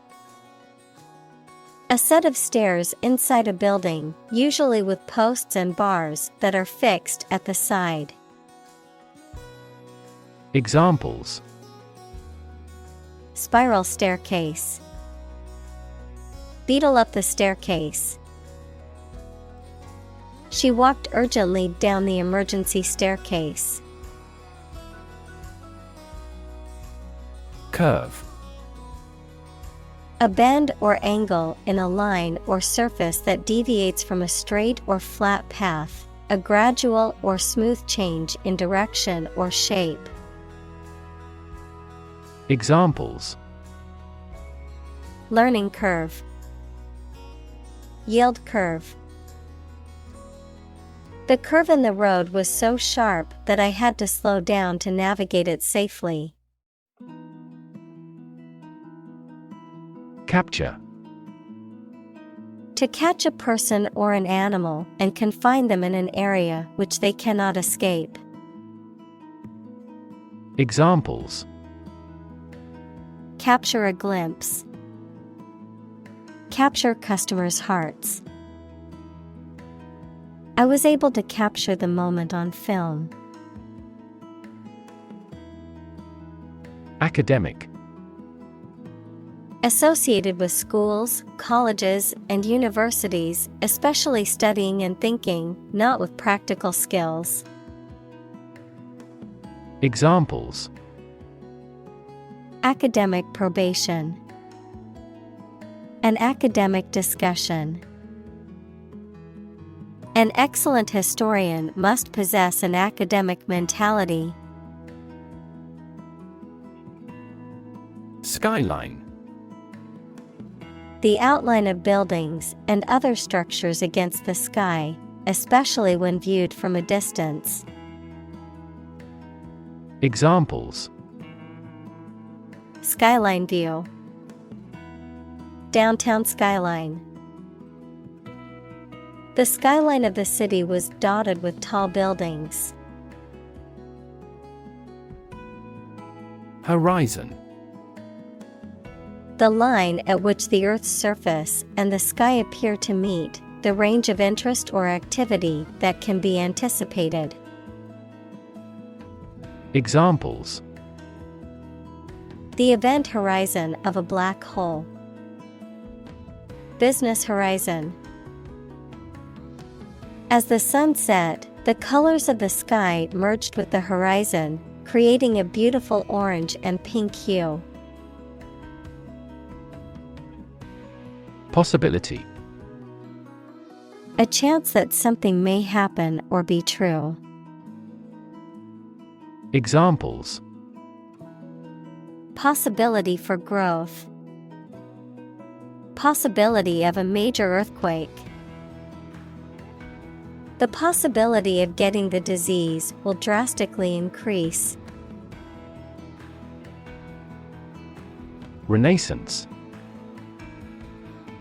Speaker 1: A set of stairs inside a building, usually with posts and bars that are fixed at the side.
Speaker 2: Examples:
Speaker 1: Spiral staircase. Beetle up the staircase. She walked urgently down the emergency staircase.
Speaker 2: Curve.
Speaker 1: A bend or angle in a line or surface that deviates from a straight or flat path, a gradual or smooth change in direction or shape.
Speaker 2: Examples:
Speaker 1: Learning curve. Yield curve. The curve in the road was so sharp that I had to slow down to navigate it safely.
Speaker 2: Capture.
Speaker 1: To catch a person or an animal and confine them in an area which they cannot escape.
Speaker 2: Examples:
Speaker 1: capture a glimpse, capture customers' hearts. I was able to capture the moment on film.
Speaker 2: Academic.
Speaker 1: Associated with schools, colleges, and universities, especially studying and thinking, not with practical skills.
Speaker 2: Examples:
Speaker 1: academic probation, an academic discussion. An excellent historian must possess an academic mentality.
Speaker 2: Skyline.
Speaker 1: The outline of buildings and other structures against the sky, especially when viewed from a distance.
Speaker 2: Examples:
Speaker 1: skyline view, downtown skyline. The skyline of the city was dotted with tall buildings.
Speaker 2: Horizon.
Speaker 1: The line at which the Earth's surface and the sky appear to meet, the range of interest or activity that can be anticipated.
Speaker 2: Examples:
Speaker 1: the event horizon of a black hole. Business horizon. As the sun set, the colors of the sky merged with the horizon, creating a beautiful orange and pink hue.
Speaker 2: Possibility.
Speaker 1: A chance that something may happen or be true.
Speaker 2: Examples:
Speaker 1: possibility for growth, possibility of a major earthquake. The possibility of getting the disease will drastically increase.
Speaker 2: Renaissance.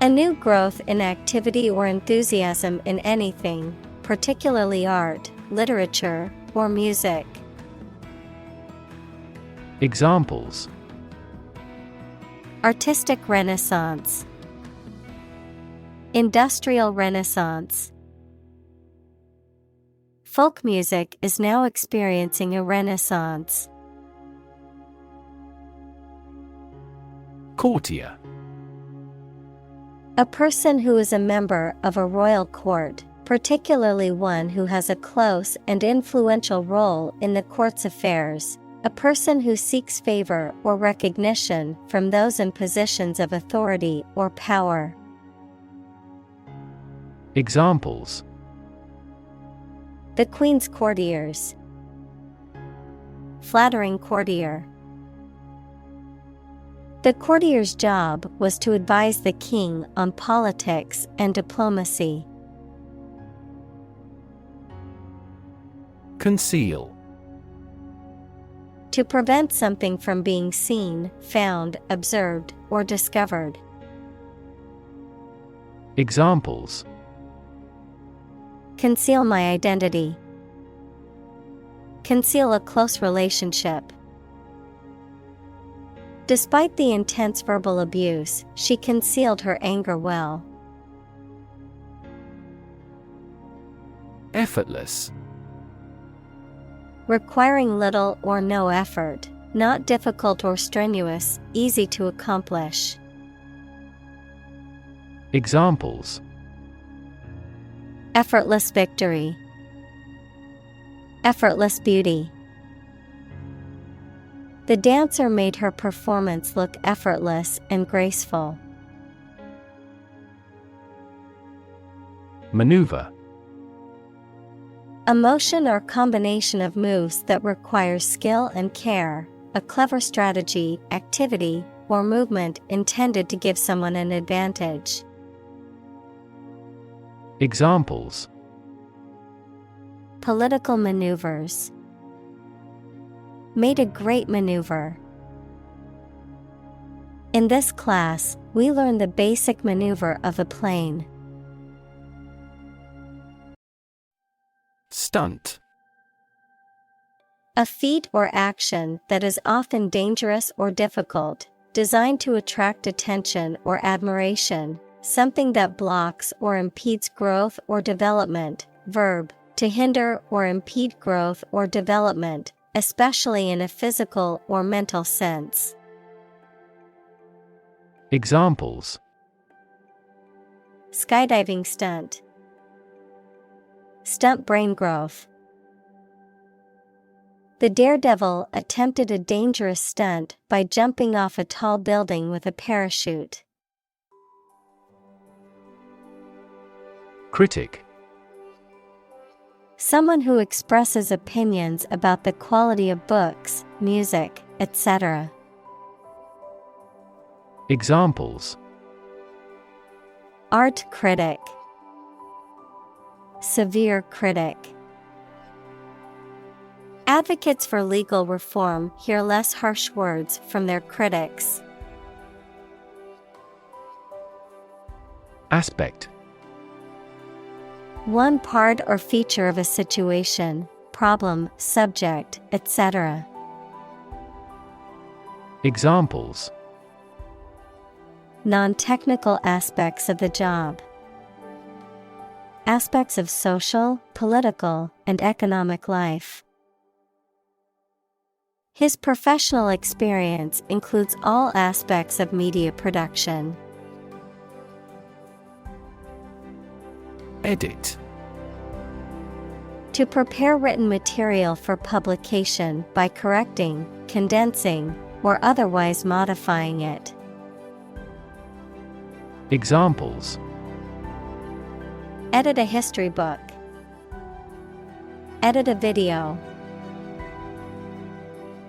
Speaker 1: A new growth in activity or enthusiasm in anything, particularly art, literature, or music.
Speaker 2: Examples:
Speaker 1: artistic renaissance, industrial renaissance. Folk music is now experiencing a renaissance.
Speaker 2: Courtier.
Speaker 1: A person who is a member of a royal court, particularly one who has a close and influential role in the court's affairs. A person who seeks favor or recognition from those in positions of authority or power.
Speaker 2: Examples:
Speaker 1: the Queen's courtiers, flattering courtier. The courtier's job was to advise the king on politics and diplomacy.
Speaker 2: Conceal.
Speaker 1: To prevent something from being seen, found, observed, or discovered.
Speaker 2: Examples:
Speaker 1: conceal my identity, conceal a close relationship. Despite the intense verbal abuse, she concealed her anger well.
Speaker 2: Effortless.
Speaker 1: Requiring little or no effort, not difficult or strenuous, easy to accomplish.
Speaker 2: Examples:
Speaker 1: effortless victory, effortless beauty. The dancer made her performance look effortless and graceful.
Speaker 2: Maneuver.
Speaker 1: A motion or combination of moves that requires skill and care, a clever strategy, activity, or movement intended to give someone an advantage.
Speaker 2: Examples:
Speaker 1: political maneuvers. Made a great maneuver. In this class, we learn the basic maneuver of a plane.
Speaker 2: Stunt.
Speaker 1: A feat or action that is often dangerous or difficult, designed to attract attention or admiration, something that blocks or impedes growth or development. Verb, to hinder or impede growth or development, especially in a physical or mental sense.
Speaker 2: Examples:
Speaker 1: Skydiving stunt. Stunt brain growth. The daredevil attempted a dangerous stunt by jumping off a tall building with a parachute.
Speaker 2: Critic.
Speaker 1: Someone who expresses opinions about the quality of books, music, etc.
Speaker 2: Examples:
Speaker 1: Art critic. Severe critic. Advocates for legal reform hear less harsh words from their critics.
Speaker 2: Aspect.
Speaker 1: One part or feature of a situation, problem, subject, etc.
Speaker 2: Examples:
Speaker 1: Non-technical aspects of the job. Aspects of social, political, and economic life. His professional experience includes all aspects of media production.
Speaker 2: Edit.
Speaker 1: To prepare written material for publication by correcting, condensing, or otherwise modifying it.
Speaker 2: Examples:
Speaker 1: Edit a history book. Edit a video.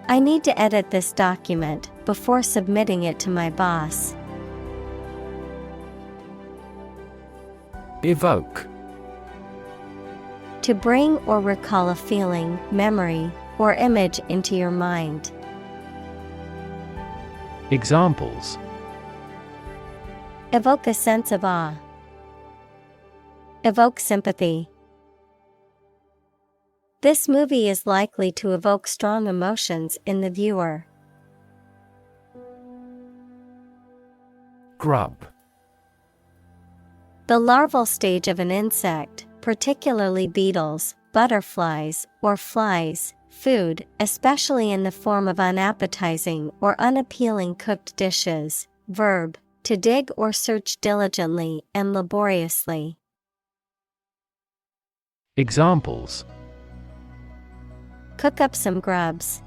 Speaker 1: I need to edit this document before submitting it to my boss.
Speaker 2: Evoke.
Speaker 1: To bring or recall a feeling, memory, or image into your mind.
Speaker 2: Examples:
Speaker 1: Evoke a sense of awe. Evoke sympathy. This movie is likely to evoke strong emotions in the viewer.
Speaker 2: Grub.
Speaker 1: The larval stage of an insect, particularly beetles, butterflies, or flies. Food, especially in the form of unappetizing or unappealing cooked dishes. Verb, to dig or search diligently and laboriously.
Speaker 2: Examples:
Speaker 1: Cook up some grubs.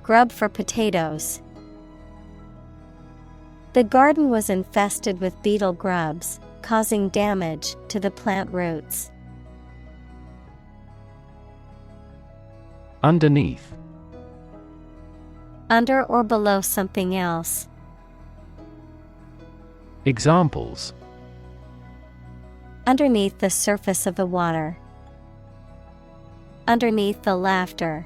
Speaker 1: Grub for potatoes. The garden was infested with beetle grubs, causing damage to the plant roots.
Speaker 2: Underneath.
Speaker 1: Under or below something else.
Speaker 2: Examples:
Speaker 1: Underneath the surface of the water. Underneath the laughter.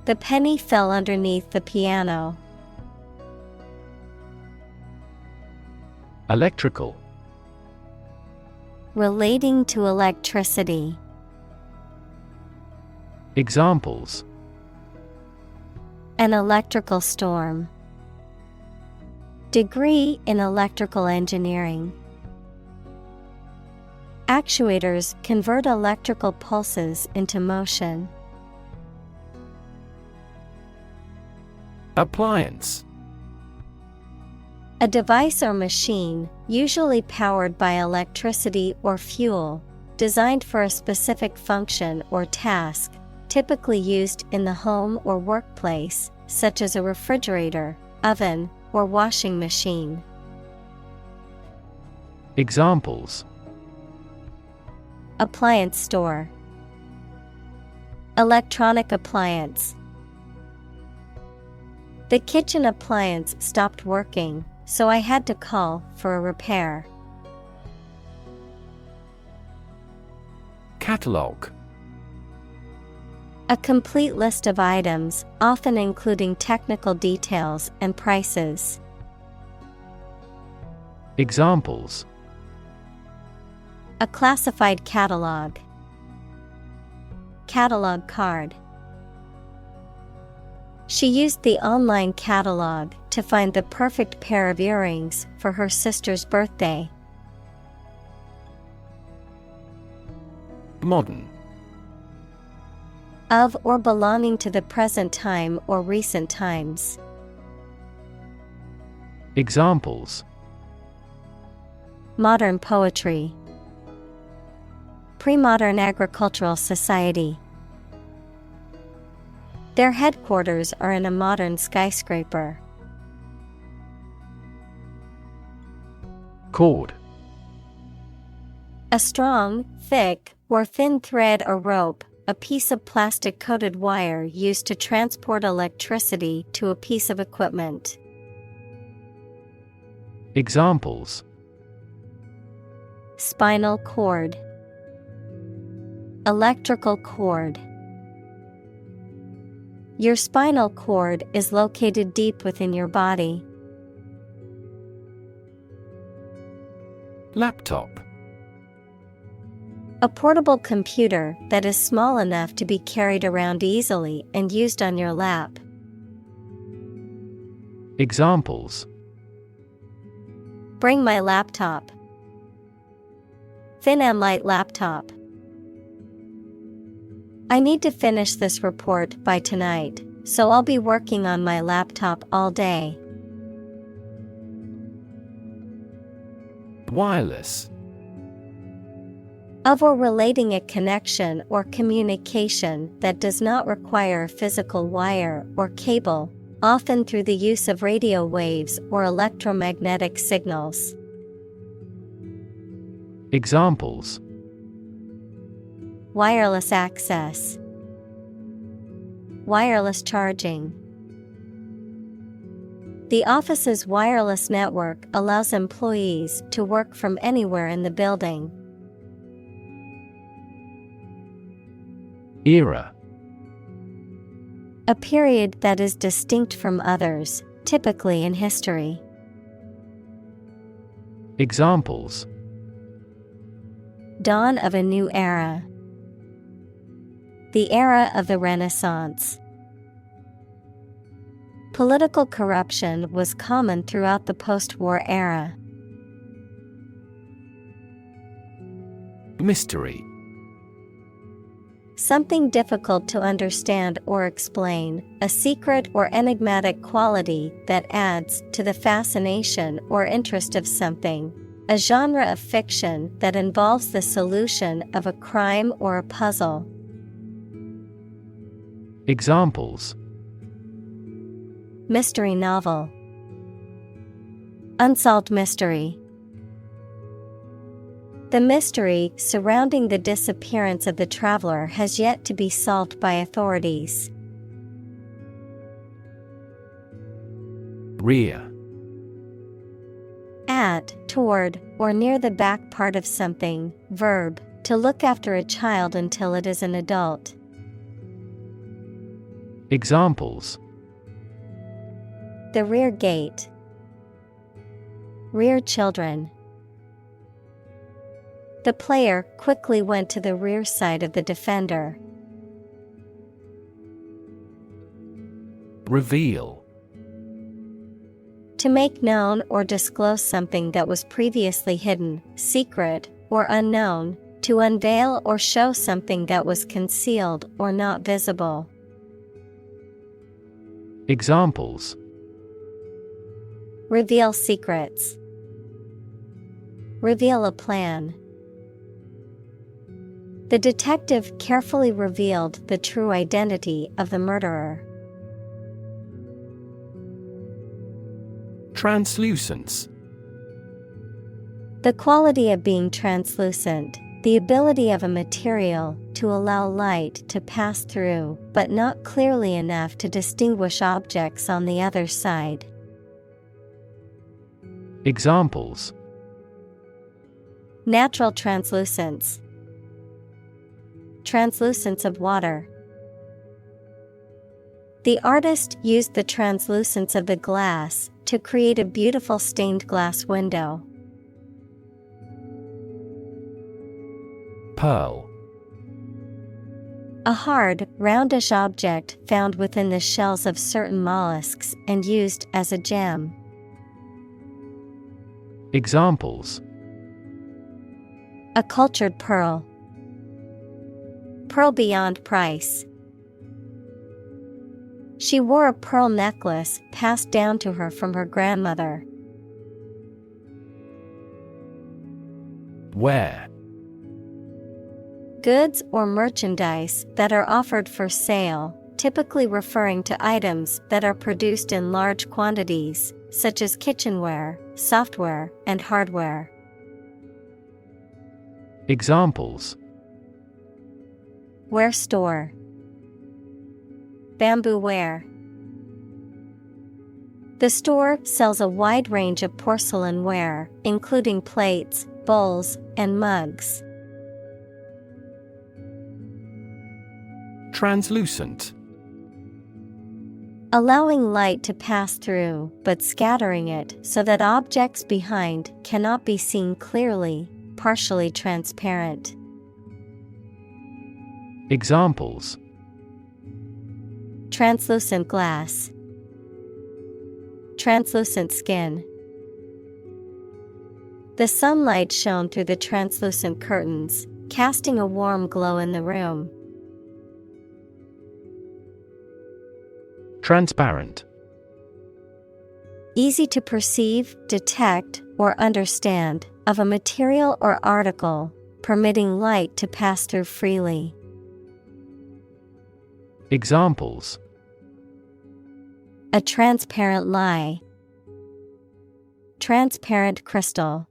Speaker 1: The penny fell underneath the piano.
Speaker 2: Electrical.
Speaker 1: Relating to electricity.
Speaker 2: Examples:
Speaker 1: An electrical storm. Degree in electrical engineering. Actuators convert electrical pulses into motion.
Speaker 2: Appliance.
Speaker 1: A device or machine, usually powered by electricity or fuel, designed for a specific function or task, typically used in the home or workplace, such as a refrigerator, oven, or washing machine.
Speaker 2: Examples:
Speaker 1: Appliance store. Electronic appliance. The kitchen appliance stopped working, so I had to call for a repair.
Speaker 2: Catalog.
Speaker 1: A complete list of items, often including technical details and prices.
Speaker 2: Examples:
Speaker 1: A classified catalog. Catalog card. She used the online catalog to find the perfect pair of earrings for her sister's birthday.
Speaker 2: Modern.
Speaker 1: Of or belonging to the present time or recent times.
Speaker 2: Examples:
Speaker 1: Modern poetry. Pre-modern agricultural society. Their headquarters are in a modern skyscraper.
Speaker 2: Cord.
Speaker 1: A strong, thick, or thin thread or rope, a piece of plastic-coated wire used to transport electricity to a piece of equipment.
Speaker 2: Examples:
Speaker 1: Spinal cord. Electrical cord. Your spinal cord is located deep within your body.
Speaker 2: Laptop.
Speaker 1: A portable computer that is small enough to be carried around easily and used on your lap.
Speaker 2: Examples:
Speaker 1: Bring my laptop. Thin and light laptop. I need to finish this report by tonight, so I'll be working on my laptop all day.
Speaker 2: Wireless.
Speaker 1: Of or relating a connection or communication that does not require a physical wire or cable, often through the use of radio waves or electromagnetic signals.
Speaker 2: Examples:
Speaker 1: Wireless access. Wireless charging. The office's wireless network allows employees to work from anywhere in the building.
Speaker 2: Era.
Speaker 1: A period that is distinct from others, typically in history.
Speaker 2: Examples:
Speaker 1: Dawn of a new era. The era of the Renaissance. Political corruption was common throughout the post-war era.
Speaker 2: Mystery.
Speaker 1: Something difficult to understand or explain, a secret or enigmatic quality that adds to the fascination or interest of something. A genre of fiction that involves the solution of a crime or a puzzle.
Speaker 2: Examples:
Speaker 1: Mystery novel. Unsolved mystery. The mystery surrounding the disappearance of the traveler has yet to be solved by authorities.
Speaker 2: Rear.
Speaker 1: At, toward, or near the back part of something. Verb, to look after a child until it is an adult.
Speaker 2: Examples:
Speaker 1: The rear gate. Rear children. The player quickly went to the rear side of the defender.
Speaker 2: Reveal.
Speaker 1: To make known or disclose something that was previously hidden, secret, or unknown. To unveil or show something that was concealed or not visible.
Speaker 2: Examples:
Speaker 1: Reveal secrets. Reveal a plan. The detective carefully revealed the true identity of the murderer.
Speaker 2: Translucence.
Speaker 1: The quality of being translucent, the ability of a material to allow light to pass through, but not clearly enough to distinguish objects on the other side.
Speaker 2: Examples:
Speaker 1: Natural translucence. Translucence of water. The artist used the translucence of the glass to create a beautiful stained glass window.
Speaker 2: Pearl.
Speaker 1: A hard, roundish object found within the shells of certain mollusks and used as a gem.
Speaker 2: Examples:
Speaker 1: A cultured pearl. Pearl beyond price. She wore a pearl necklace passed down to her from her grandmother.
Speaker 2: Wear.
Speaker 1: Goods or merchandise that are offered for sale, typically referring to items that are produced in large quantities, such as kitchenware, software, and hardware.
Speaker 2: Examples:
Speaker 1: Ware store. Bamboo ware. The store sells a wide range of porcelain ware, including plates, bowls, and mugs.
Speaker 2: Translucent.
Speaker 1: Allowing light to pass through, but scattering it so that objects behind cannot be seen clearly, partially transparent.
Speaker 2: Examples:
Speaker 1: Translucent glass. Translucent skin. The sunlight shone through the translucent curtains, casting a warm glow in the room.
Speaker 2: Transparent.
Speaker 1: Easy to perceive, detect, or understand, of a material or article, permitting light to pass through freely.
Speaker 2: Examples:
Speaker 1: A transparent lie. Transparent crystal.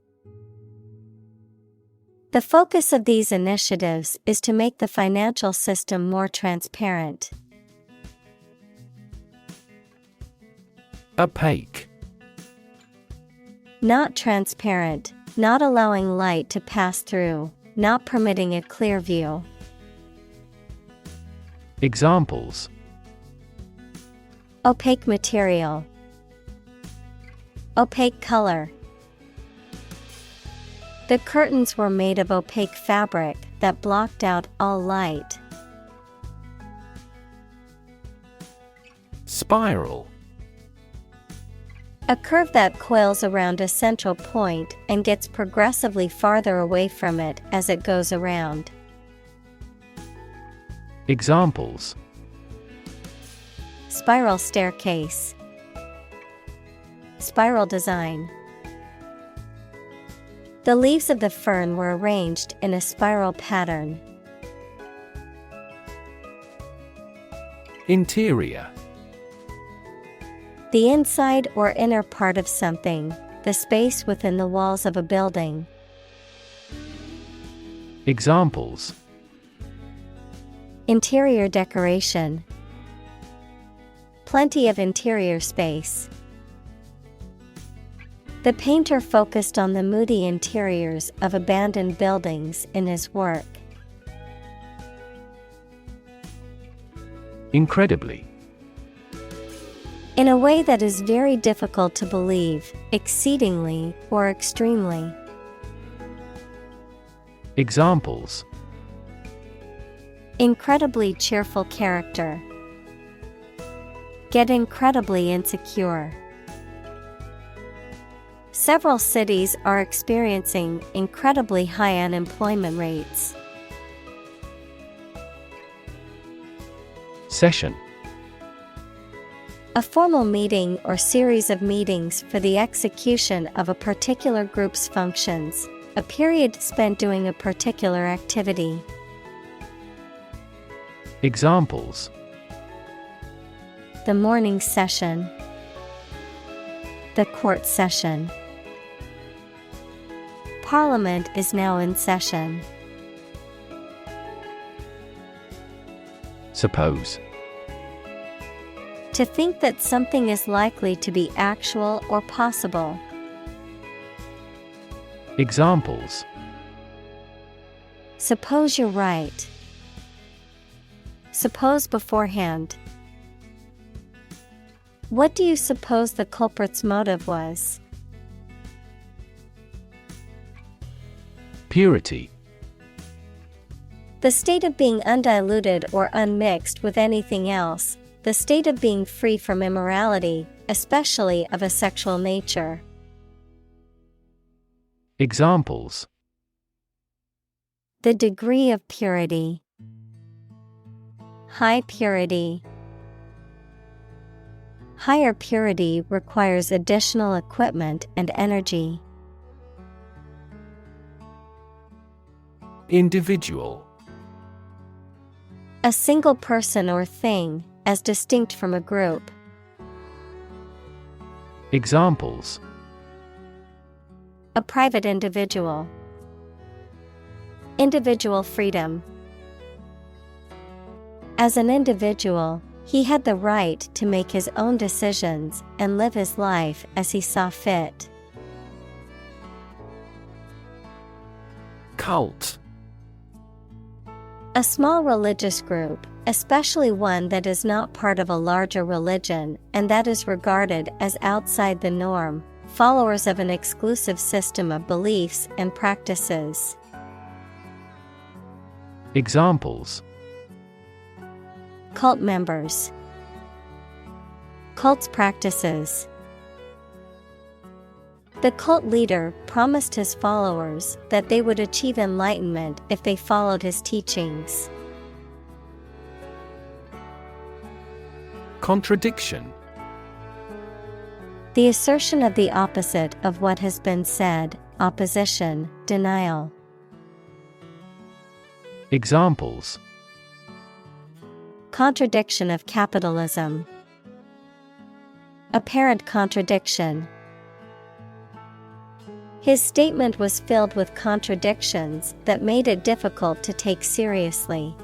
Speaker 1: The focus of these initiatives is to make the financial system more transparent.
Speaker 2: Opaque.
Speaker 1: Not transparent, not allowing light to pass through, not permitting a clear view.
Speaker 2: Examples:
Speaker 1: Opaque material. Opaque color. The curtains were made of opaque fabric that blocked out all light.
Speaker 2: Spiral.
Speaker 1: A curve that coils around a central point and gets progressively farther away from it as it goes around.
Speaker 2: Examples:
Speaker 1: Spiral staircase. Spiral design. The leaves of the fern were arranged in a spiral pattern.
Speaker 2: Interior.
Speaker 1: The inside or inner part of something, the space within the walls of a building.
Speaker 2: Examples:
Speaker 1: Interior decoration. Plenty of interior space. The painter focused on the moody interiors of abandoned buildings in his work.
Speaker 2: Incredibly.
Speaker 1: In a way that is very difficult to believe, exceedingly, or extremely.
Speaker 2: Examples:
Speaker 1: Incredibly cheerful character. Get incredibly insecure. Several cities are experiencing incredibly high unemployment rates.
Speaker 2: Session.
Speaker 1: A formal meeting or series of meetings for the execution of a particular group's functions, a period spent doing a particular activity.
Speaker 2: Examples:
Speaker 1: The morning session. The court session. Parliament is now in session.
Speaker 2: Suppose.
Speaker 1: To think that something is likely to be actual or possible.
Speaker 2: Examples:
Speaker 1: Suppose you're right. Suppose beforehand. What do you suppose the culprit's motive was?
Speaker 2: Purity.
Speaker 1: The state of being undiluted or unmixed with anything else, the state of being free from immorality, especially of a sexual nature.
Speaker 2: Examples:
Speaker 1: The degree of purity. High purity. Higher purity requires additional equipment and energy.
Speaker 2: Individual.
Speaker 1: A single person or thing, as distinct from a group.
Speaker 2: Examples:
Speaker 1: A private individual. Individual freedom. As an individual, he had the right to make his own decisions and live his life as he saw fit.
Speaker 2: Cult.
Speaker 1: A small religious group, especially one that is not part of a larger religion and that is regarded as outside the norm, followers of an exclusive system of beliefs and practices.
Speaker 2: Examples:
Speaker 1: Cult members. Cult's practices. The cult leader promised his followers that they would achieve enlightenment if they followed his teachings.
Speaker 2: Contradiction.
Speaker 1: The assertion of the opposite of what has been said, opposition, denial.
Speaker 2: Examples:
Speaker 1: Contradiction of capitalism. Apparent contradiction. His statement was filled with contradictions that made it difficult to take seriously.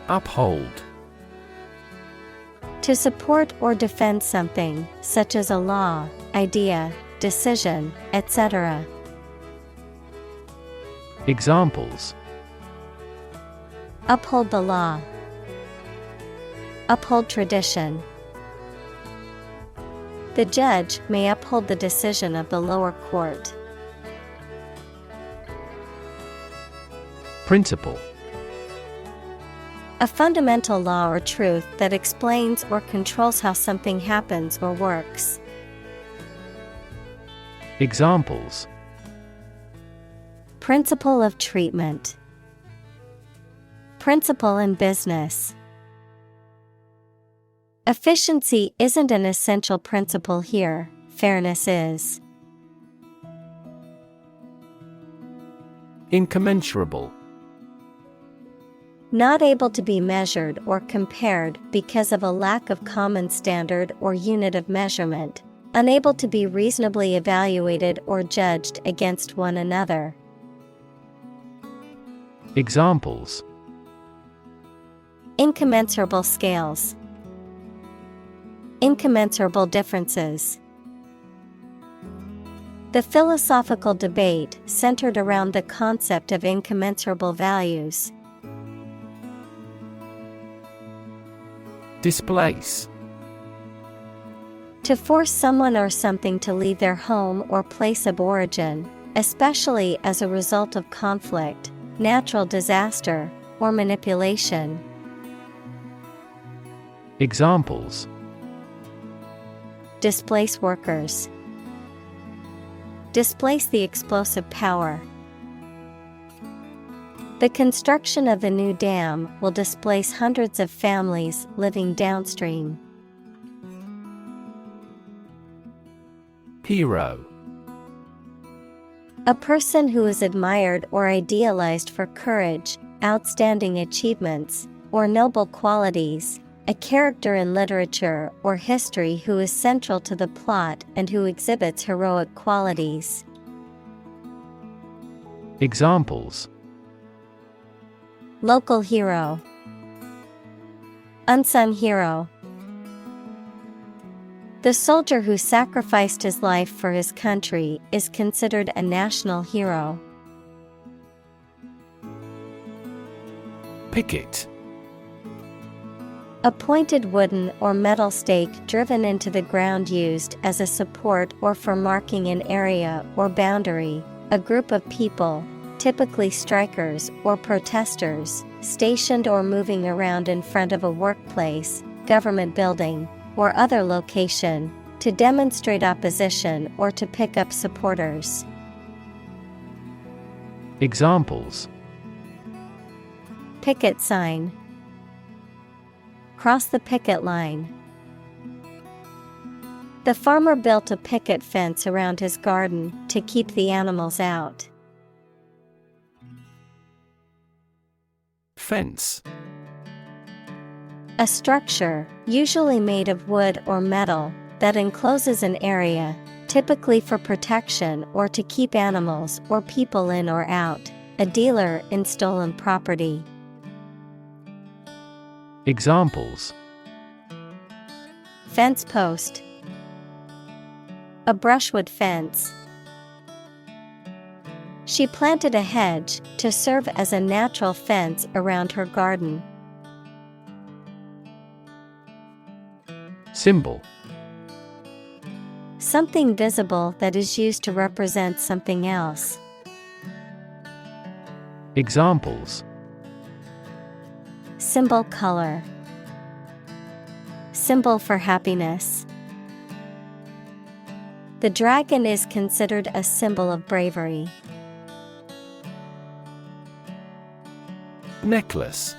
Speaker 2: Uphold.
Speaker 1: To support or defend something, such as a law, idea, decision, etc.
Speaker 2: Examples:
Speaker 1: Uphold the law. Uphold tradition. The judge may uphold the decision of the lower court.
Speaker 2: Principle.
Speaker 1: A fundamental law or truth that explains or controls how something happens or works.
Speaker 2: Examples:
Speaker 1: Principle of treatment. Principle in business. Efficiency isn't an essential principle here, fairness is.
Speaker 2: Incommensurable.
Speaker 1: Not able to be measured or compared because of a lack of common standard or unit of measurement, unable to be reasonably evaluated or judged against one another.
Speaker 2: Examples:
Speaker 1: Incommensurable scales. Incommensurable differences. The philosophical debate centered around the concept of incommensurable values.
Speaker 2: Displace.
Speaker 1: To force someone or something to leave their home or place of origin, especially as a result of conflict, natural disaster, or manipulation.
Speaker 2: Examples:
Speaker 1: Displace workers. Displace the explosive power. The construction of the new dam will displace hundreds of families living downstream.
Speaker 2: Hero.
Speaker 1: A person who is admired or idealized for courage, outstanding achievements, or noble qualities, a character in literature or history who is central to the plot and who exhibits heroic qualities.
Speaker 2: Examples:
Speaker 1: Local hero. Unsung hero. The soldier who sacrificed his life for his country is considered a national hero.
Speaker 2: Picket.
Speaker 1: A pointed wooden or metal stake driven into the ground used as a support or for marking an area or boundary, a group of people, typically strikers or protesters, stationed or moving around in front of a workplace, government building, or other location, to demonstrate opposition or to pick up supporters.
Speaker 2: Examples:
Speaker 1: Picket sign. Cross the picket line. The farmer built a picket fence around his garden to keep the animals out.
Speaker 2: Fence.
Speaker 1: A structure, usually made of wood or metal, that encloses an area, typically for protection or to keep animals or people in or out. A dealer in stolen property.
Speaker 2: Examples:
Speaker 1: Fence post. A brushwood fence. She planted a hedge to serve as a natural fence around her garden.
Speaker 2: Symbol.
Speaker 1: Something visible that is used to represent something else.
Speaker 2: Examples:
Speaker 1: Symbol color. Symbol for happiness. The dragon is considered a symbol of bravery.
Speaker 2: Necklace.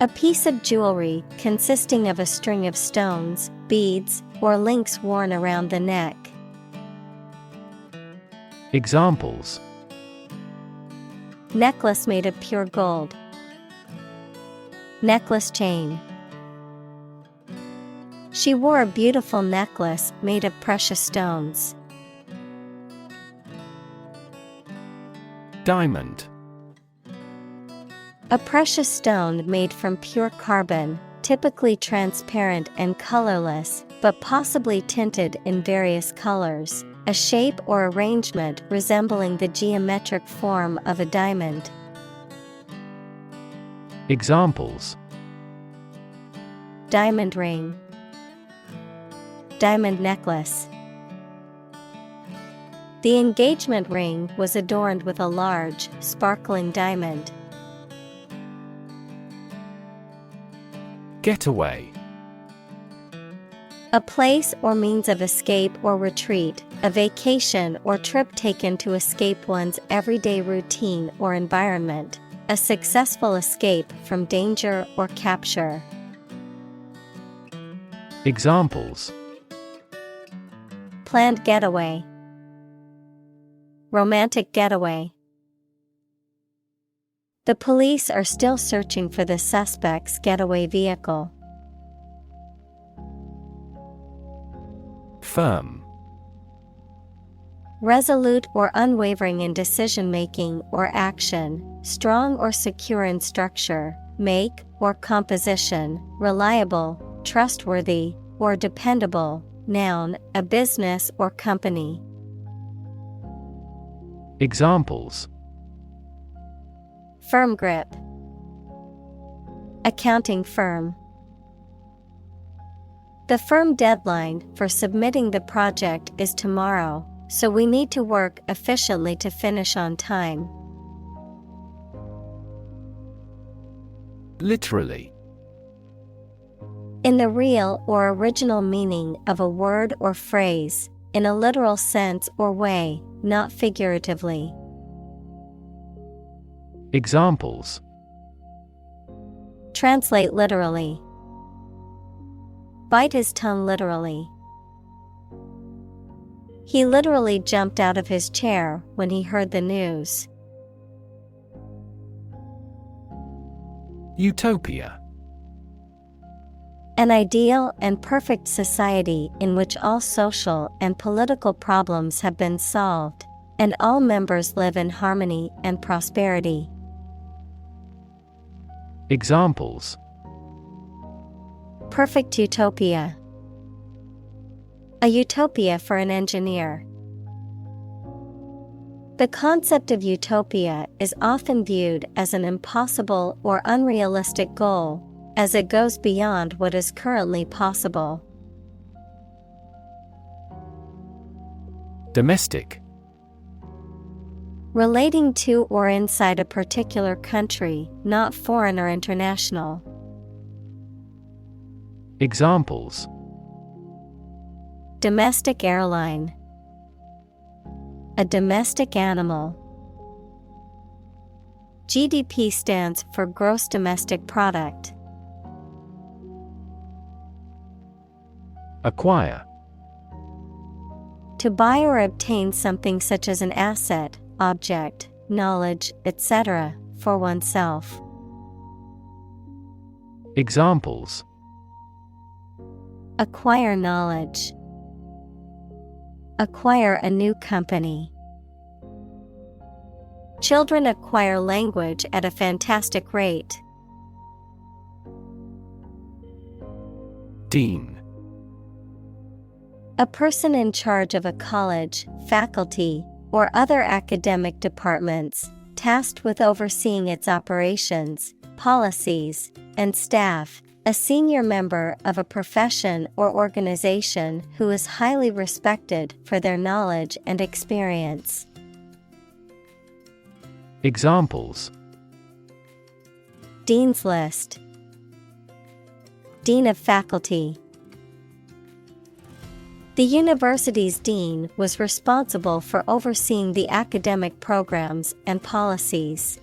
Speaker 1: A piece of jewelry consisting of a string of stones, beads, or links worn around the neck.
Speaker 2: Examples:
Speaker 1: Necklace made of pure gold. Necklace chain. She wore a beautiful necklace made of precious stones.
Speaker 2: Diamond.
Speaker 1: A precious stone made from pure carbon, typically transparent and colorless, but possibly tinted in various colors. A shape or arrangement resembling the geometric form of a diamond.
Speaker 2: Examples:
Speaker 1: Diamond ring. Diamond necklace. The engagement ring was adorned with a large, sparkling diamond.
Speaker 2: Getaway.
Speaker 1: A place or means of escape or retreat, a vacation or trip taken to escape one's everyday routine or environment, a successful escape from danger or capture.
Speaker 2: Examples:
Speaker 1: Planned getaway. Romantic getaway. The police are still searching for the suspect's getaway vehicle.
Speaker 2: Firm.
Speaker 1: Resolute or unwavering in decision-making or action, strong or secure in structure, make, or composition, reliable, trustworthy, or dependable. Noun, a business or company.
Speaker 2: Examples:
Speaker 1: Firm grip. Accounting firm. The firm deadline for submitting the project is tomorrow, so we need to work efficiently to finish on time.
Speaker 2: Literally.
Speaker 1: In the real or original meaning of a word or phrase, in a literal sense or way, not figuratively.
Speaker 2: Examples:
Speaker 1: Translate literally. Bite his tongue literally. He literally jumped out of his chair when he heard the news.
Speaker 2: Utopia.
Speaker 1: An ideal and perfect society in which all social and political problems have been solved, and all members live in harmony and prosperity.
Speaker 2: Examples:
Speaker 1: Perfect utopia. A utopia for an engineer. The concept of utopia is often viewed as an impossible or unrealistic goal, as it goes beyond what is currently possible.
Speaker 2: Domestic.
Speaker 1: Relating to or inside a particular country, not foreign or international.
Speaker 2: Examples:
Speaker 1: Domestic airline. A domestic animal. GDP stands for gross domestic product.
Speaker 2: Acquire.
Speaker 1: To buy or obtain something such as an asset, object, knowledge, etc., for oneself.
Speaker 2: Examples:
Speaker 1: Acquire knowledge. Acquire a new company. Children acquire language at a fantastic rate.
Speaker 2: Dean.
Speaker 1: A person in charge of a college, faculty, or other academic departments, tasked with overseeing its operations, policies, and staff. A senior member of a profession or organization who is highly respected for their knowledge and experience.
Speaker 2: Examples:
Speaker 1: Dean's List. Dean of Faculty. The university's dean was responsible for overseeing the academic programs and policies.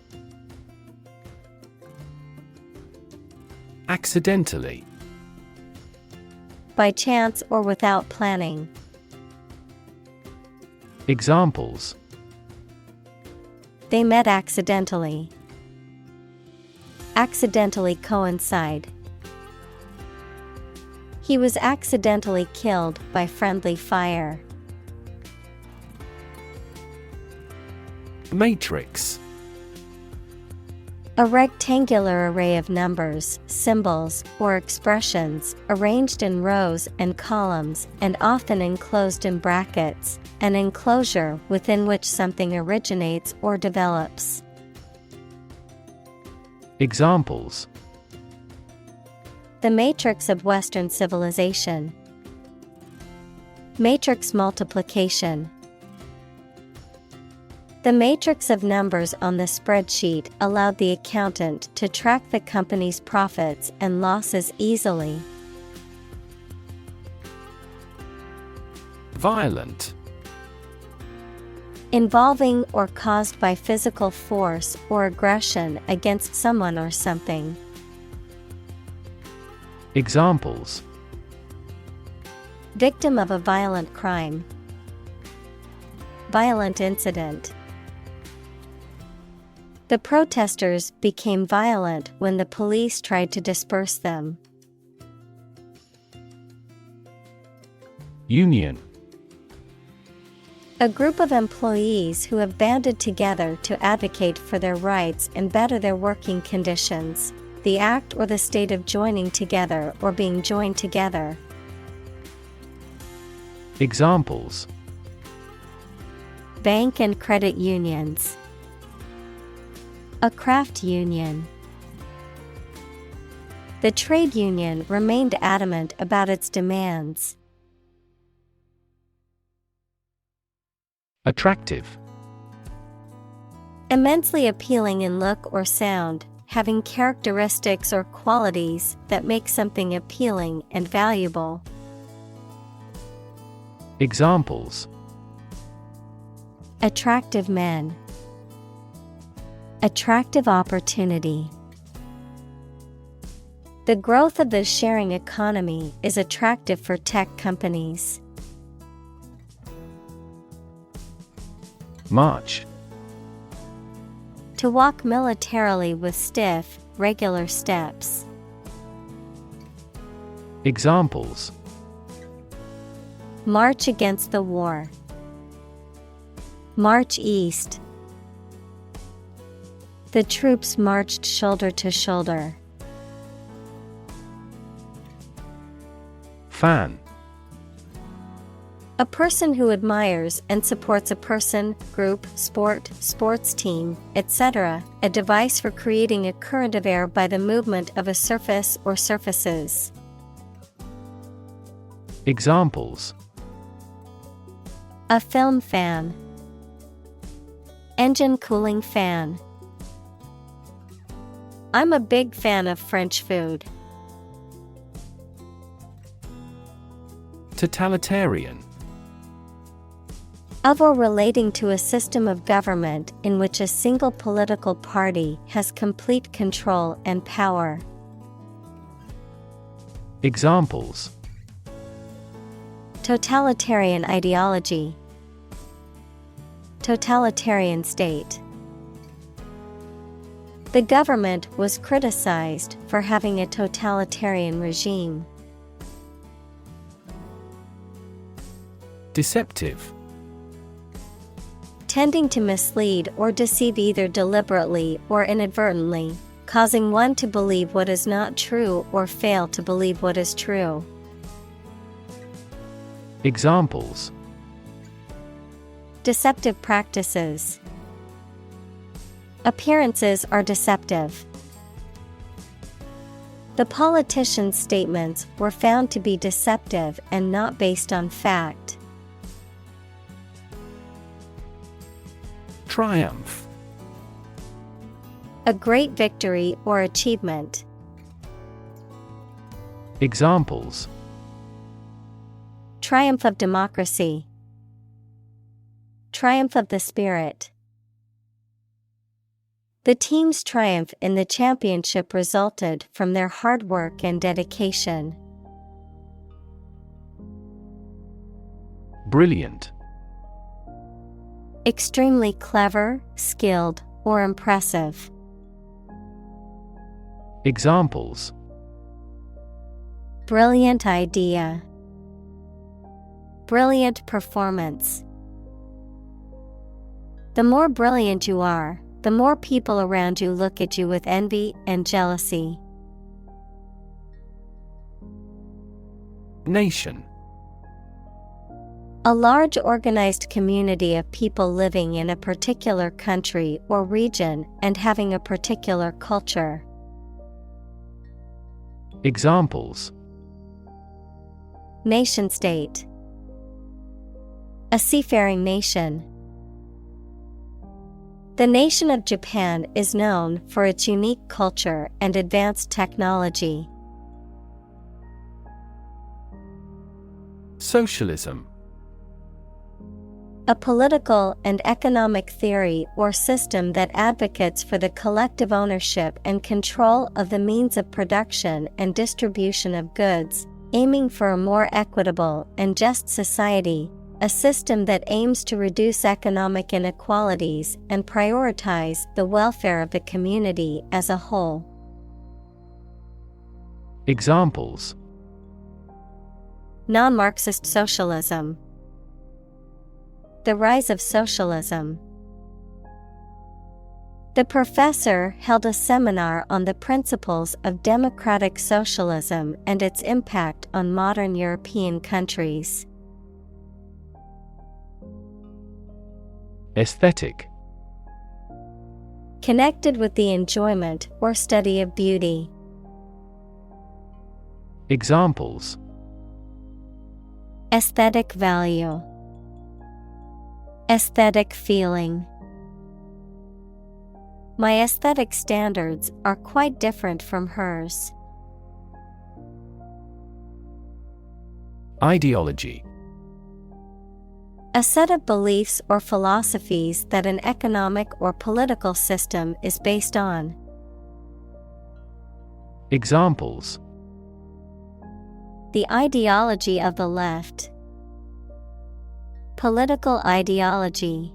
Speaker 2: Accidentally.
Speaker 1: By chance or without planning.
Speaker 2: Examples:
Speaker 1: They met accidentally. Accidentally coincide. He was accidentally killed by friendly fire.
Speaker 2: Matrix.
Speaker 1: A rectangular array of numbers, symbols, or expressions, arranged in rows and columns and often enclosed in brackets, an enclosure within which something originates or develops.
Speaker 2: Examples:
Speaker 1: The matrix of Western civilization. Matrix multiplication. The matrix of numbers on the spreadsheet allowed the accountant to track the company's profits and losses easily.
Speaker 2: Violent.
Speaker 1: Involving or caused by physical force or aggression against someone or something.
Speaker 2: Examples:
Speaker 1: Victim of a violent crime. Violent incident. The protesters became violent when the police tried to disperse them.
Speaker 2: Union.
Speaker 1: A group of employees who have banded together to advocate for their rights and better their working conditions. The act or the state of joining together or being joined together.
Speaker 2: Examples:
Speaker 1: Bank and credit unions. A craft union. The trade union remained adamant about its demands.
Speaker 2: Attractive.
Speaker 1: Immensely appealing in look or sound, having characteristics or qualities that make something appealing and valuable.
Speaker 2: Examples:
Speaker 1: Attractive men. Attractive opportunity. The growth of the sharing economy is attractive for tech companies.
Speaker 2: March.
Speaker 1: To walk militarily with stiff, regular steps.
Speaker 2: Examples:
Speaker 1: March against the war. March east. The troops marched shoulder to shoulder.
Speaker 2: Fan.
Speaker 1: A person who admires and supports a person, group, sport, sports team, etc. A device for creating a current of air by the movement of a surface or surfaces.
Speaker 2: Examples:
Speaker 1: A film fan. Engine cooling fan. I'm a big fan of French food.
Speaker 2: Totalitarian.
Speaker 1: Of or relating to a system of government in which a single political party has complete control and power.
Speaker 2: Examples:
Speaker 1: totalitarian ideology, totalitarian state. The government was criticized for having a totalitarian regime.
Speaker 2: Deceptive.
Speaker 1: Tending to mislead or deceive either deliberately or inadvertently, causing one to believe what is not true or fail to believe what is true.
Speaker 2: Examples:
Speaker 1: deceptive practices. Appearances are deceptive. The politician's statements were found to be deceptive and not based on fact.
Speaker 2: Triumph.
Speaker 1: A great victory or achievement.
Speaker 2: Examples:
Speaker 1: triumph of democracy, triumph of the spirit. The team's triumph in the championship resulted from their hard work and dedication.
Speaker 2: Brilliant.
Speaker 1: Extremely clever, skilled, or impressive.
Speaker 2: Examples:
Speaker 1: brilliant idea, brilliant performance. The more brilliant you are, the more people around you look at you with envy and jealousy.
Speaker 2: Nation.
Speaker 1: A large organized community of people living in a particular country or region and having a particular culture.
Speaker 2: Examples:
Speaker 1: nation-state. A seafaring nation. The nation of Japan is known for its unique culture and advanced technology.
Speaker 2: Socialism.
Speaker 1: A political and economic theory or system that advocates for the collective ownership and control of the means of production and distribution of goods, aiming for a more equitable and just society, a system that aims to reduce economic inequalities and prioritize the welfare of the community as a whole.
Speaker 2: Examples:
Speaker 1: non-Marxist socialism. The rise of socialism. The professor held a seminar on the principles of democratic socialism and its impact on modern European countries.
Speaker 2: Aesthetic.
Speaker 1: Connected with the enjoyment or study of beauty.
Speaker 2: Examples:
Speaker 1: aesthetic value, aesthetic feeling. My aesthetic standards are quite different from hers.
Speaker 2: Ideology.
Speaker 1: A set of beliefs or philosophies that an economic or political system is based on.
Speaker 2: Examples:
Speaker 1: the ideology of the left. Political ideology.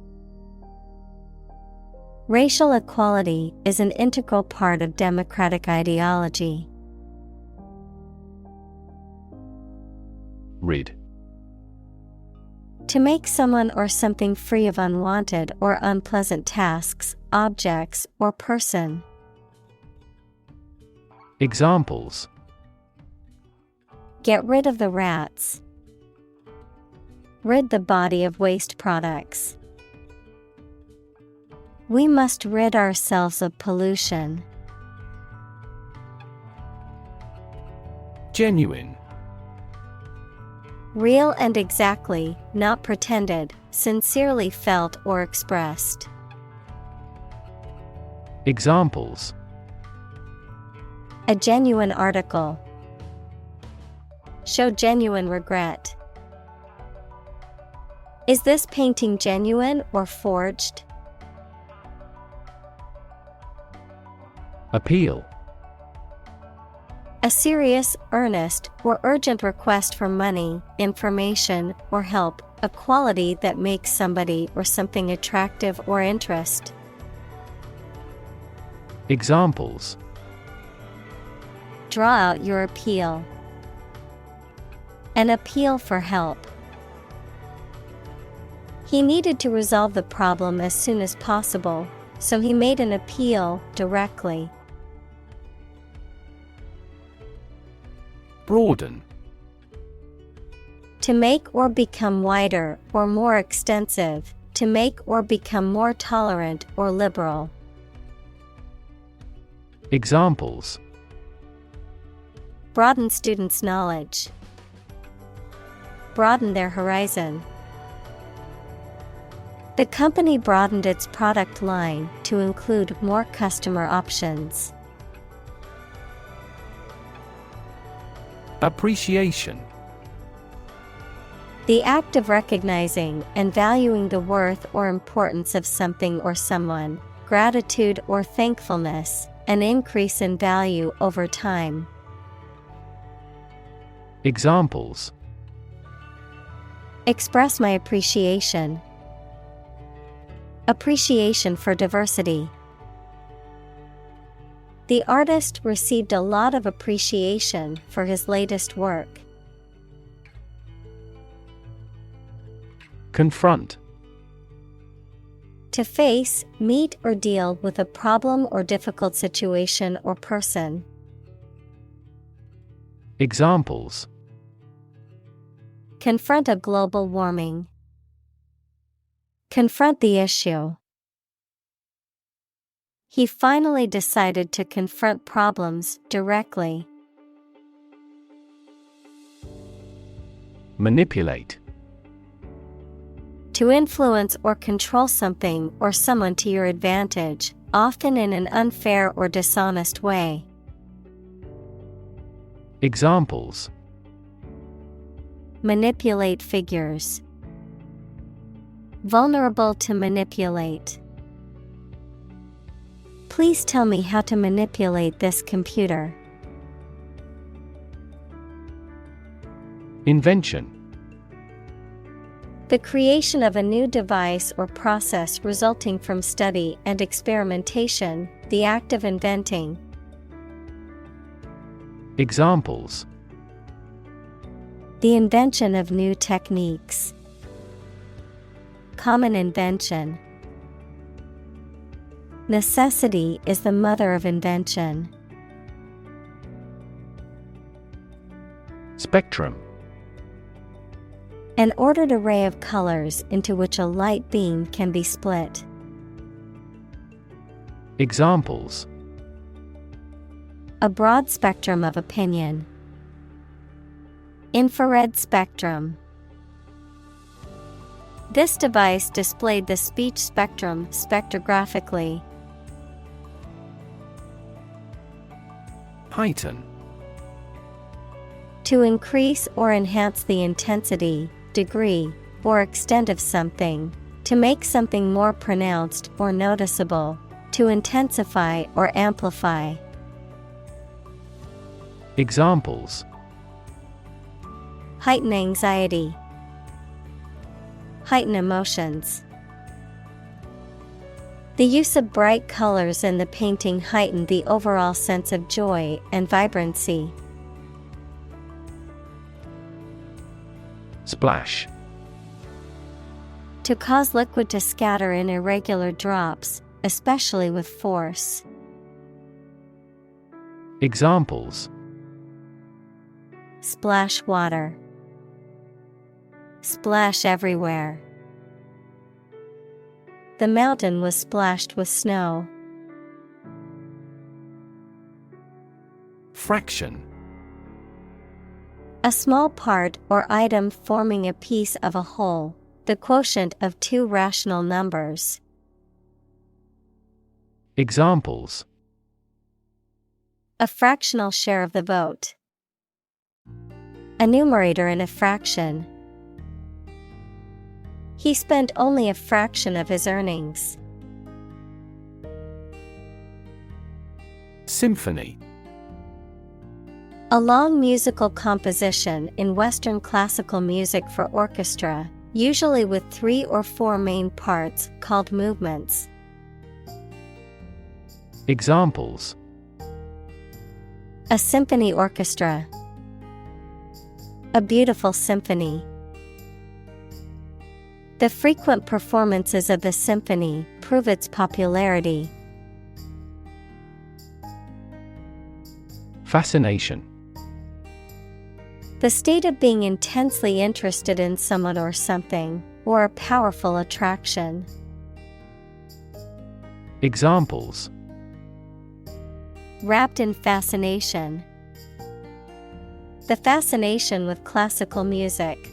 Speaker 1: Racial equality is an integral part of democratic ideology.
Speaker 2: Rid.
Speaker 1: To make someone or something free of unwanted or unpleasant tasks, objects, or person.
Speaker 2: Examples:
Speaker 1: get rid of the rats. Rid the body of waste products. We must rid ourselves of pollution.
Speaker 2: Genuine.
Speaker 1: Real and exactly, not pretended, sincerely felt or expressed.
Speaker 2: Examples:
Speaker 1: a genuine article. Show genuine regret. Is this painting genuine or forged?
Speaker 2: Appeal.
Speaker 1: A serious, earnest, or urgent request for money, information, or help, a quality that makes somebody or something attractive or interest.
Speaker 2: Examples:
Speaker 1: Draw out your appeal. An appeal for help. He needed to resolve the problem as soon as possible, so he made an appeal directly.
Speaker 2: Broaden.
Speaker 1: To make or become wider or more extensive, to make or become more tolerant or liberal.
Speaker 2: Examples:
Speaker 1: Broaden students' knowledge. Broaden their horizon. The company broadened its product line to include more customer options.
Speaker 2: Appreciation.
Speaker 1: The act of recognizing and valuing the worth or importance of something or someone, gratitude or thankfulness, an increase in value over time.
Speaker 2: Examples:
Speaker 1: Express my appreciation. Appreciation for diversity. The artist received a lot of appreciation for his latest work.
Speaker 2: Confront.
Speaker 1: To face, meet or deal with a problem or difficult situation or person.
Speaker 2: Examples:
Speaker 1: Confront a global warming. Confront the issue. He finally decided to confront problems directly.
Speaker 2: Manipulate.
Speaker 1: To influence or control something or someone to your advantage, often in an unfair or dishonest way.
Speaker 2: Examples:
Speaker 1: Manipulate figures. Vulnerable to manipulate. Please tell me how to manipulate this computer.
Speaker 2: Invention.
Speaker 1: The creation of a new device or process resulting from study and experimentation, the act of inventing.
Speaker 2: Examples:
Speaker 1: The invention of new techniques. Common invention. Necessity is the mother of invention.
Speaker 2: Spectrum.
Speaker 1: An ordered array of colors into which a light beam can be split.
Speaker 2: Examples:
Speaker 1: A broad spectrum of opinion. Infrared spectrum. This device displayed the speech spectrum spectrographically.
Speaker 2: Heighten.
Speaker 1: To increase or enhance the intensity, degree, or extent of something, to make something more pronounced or noticeable, to intensify or amplify.
Speaker 2: Examples:
Speaker 1: Heighten anxiety. Heighten emotions. The use of bright colors in the painting heightened the overall sense of joy and vibrancy.
Speaker 2: Splash.
Speaker 1: To cause liquid to scatter in irregular drops, especially with force.
Speaker 2: Examples:
Speaker 1: Splash water. Splash everywhere. The mountain was splashed with snow.
Speaker 2: Fraction.
Speaker 1: A small part or item forming a piece of a whole, the quotient of two rational numbers.
Speaker 2: Examples:
Speaker 1: A fractional share of the vote. A numerator in a fraction. He spent only a fraction of his earnings.
Speaker 2: Symphony.
Speaker 1: A long musical composition in Western classical music for orchestra, usually with 3 or 4 main parts called movements.
Speaker 2: Examples:
Speaker 1: A symphony orchestra. A beautiful symphony. The frequent performances of the symphony prove its popularity.
Speaker 2: Fascination.
Speaker 1: The state of being intensely interested in someone or something, or a powerful attraction.
Speaker 2: Examples:
Speaker 1: Wrapped in fascination. The fascination with classical music.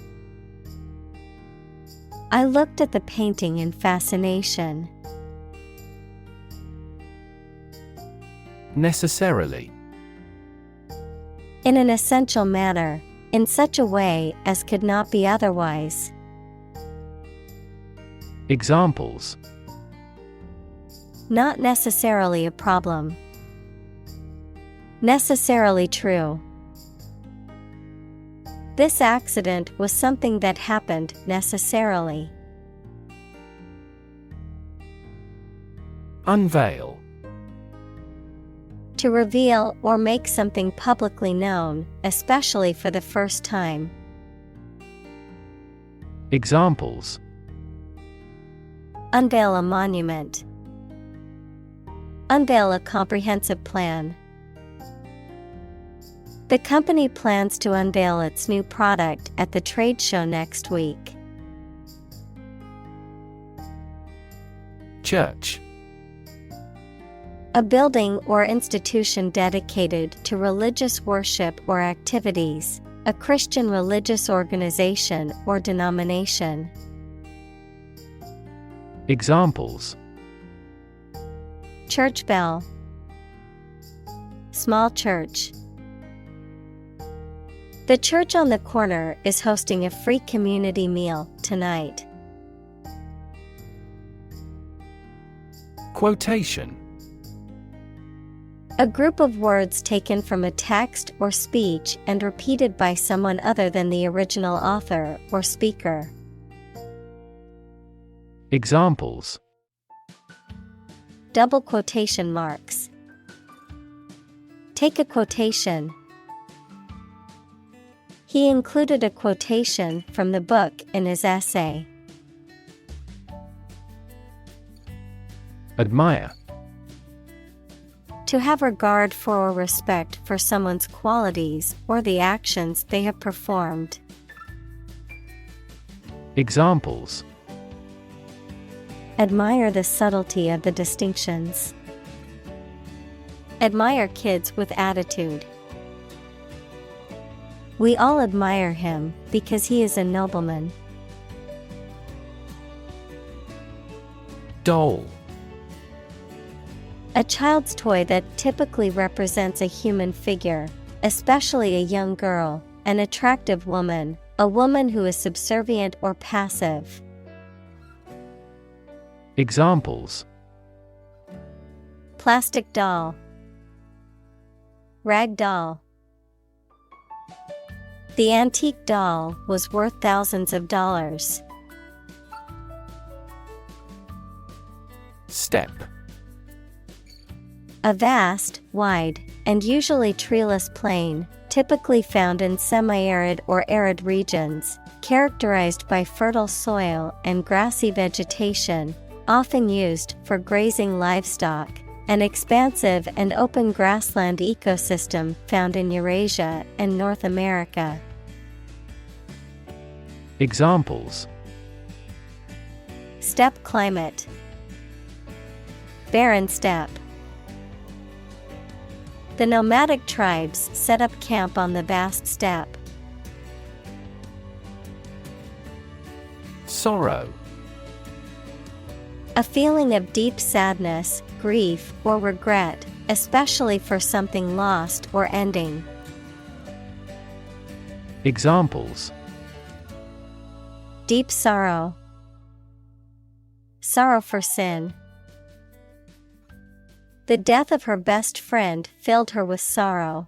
Speaker 1: I looked at the painting in fascination.
Speaker 2: Necessarily.
Speaker 1: In an essential manner, in such a way as could not be otherwise.
Speaker 2: Examples:
Speaker 1: Not necessarily a problem. Necessarily true. This accident was something that happened necessarily.
Speaker 2: Unveil.
Speaker 1: To reveal or make something publicly known, especially for the first time.
Speaker 2: Examples:
Speaker 1: Unveil a monument. Unveil a comprehensive plan. The company plans to unveil its new product at the trade show next week.
Speaker 2: Church.
Speaker 1: A building or institution dedicated to religious worship or activities, a Christian religious organization or denomination.
Speaker 2: Examples:
Speaker 1: Church bell. Small church. The church on the corner is hosting a free community meal tonight.
Speaker 2: Quotation.
Speaker 1: A group of words taken from a text or speech and repeated by someone other than the original author or speaker.
Speaker 2: Examples:
Speaker 1: Double quotation marks. Take a quotation. He included a quotation from the book in his essay.
Speaker 2: Admire.
Speaker 1: To have regard for or respect for someone's qualities or the actions they have performed.
Speaker 2: Examples:
Speaker 1: Admire the subtlety of the distinctions. Admire kids with attitude. We all admire him because he is a nobleman.
Speaker 2: Doll.
Speaker 1: A child's toy that typically represents a human figure, especially a young girl, an attractive woman, a woman who is subservient or passive.
Speaker 2: Examples:
Speaker 1: Plastic doll. Rag doll. The antique doll was worth thousands of dollars.
Speaker 2: Step.
Speaker 1: A vast, wide, and usually treeless plain, typically found in semi-arid or arid regions, characterized by fertile soil and grassy vegetation, often used for grazing livestock, an expansive and open grassland ecosystem found in Eurasia and North America.
Speaker 2: Examples:
Speaker 1: Steppe climate. Barren steppe. The nomadic tribes set up camp on the vast steppe.
Speaker 2: Sorrow.
Speaker 1: A feeling of deep sadness, grief or regret, especially for something lost or ending.
Speaker 2: Examples:
Speaker 1: Deep sorrow. Sorrow for sin. The death of her best friend filled her with sorrow.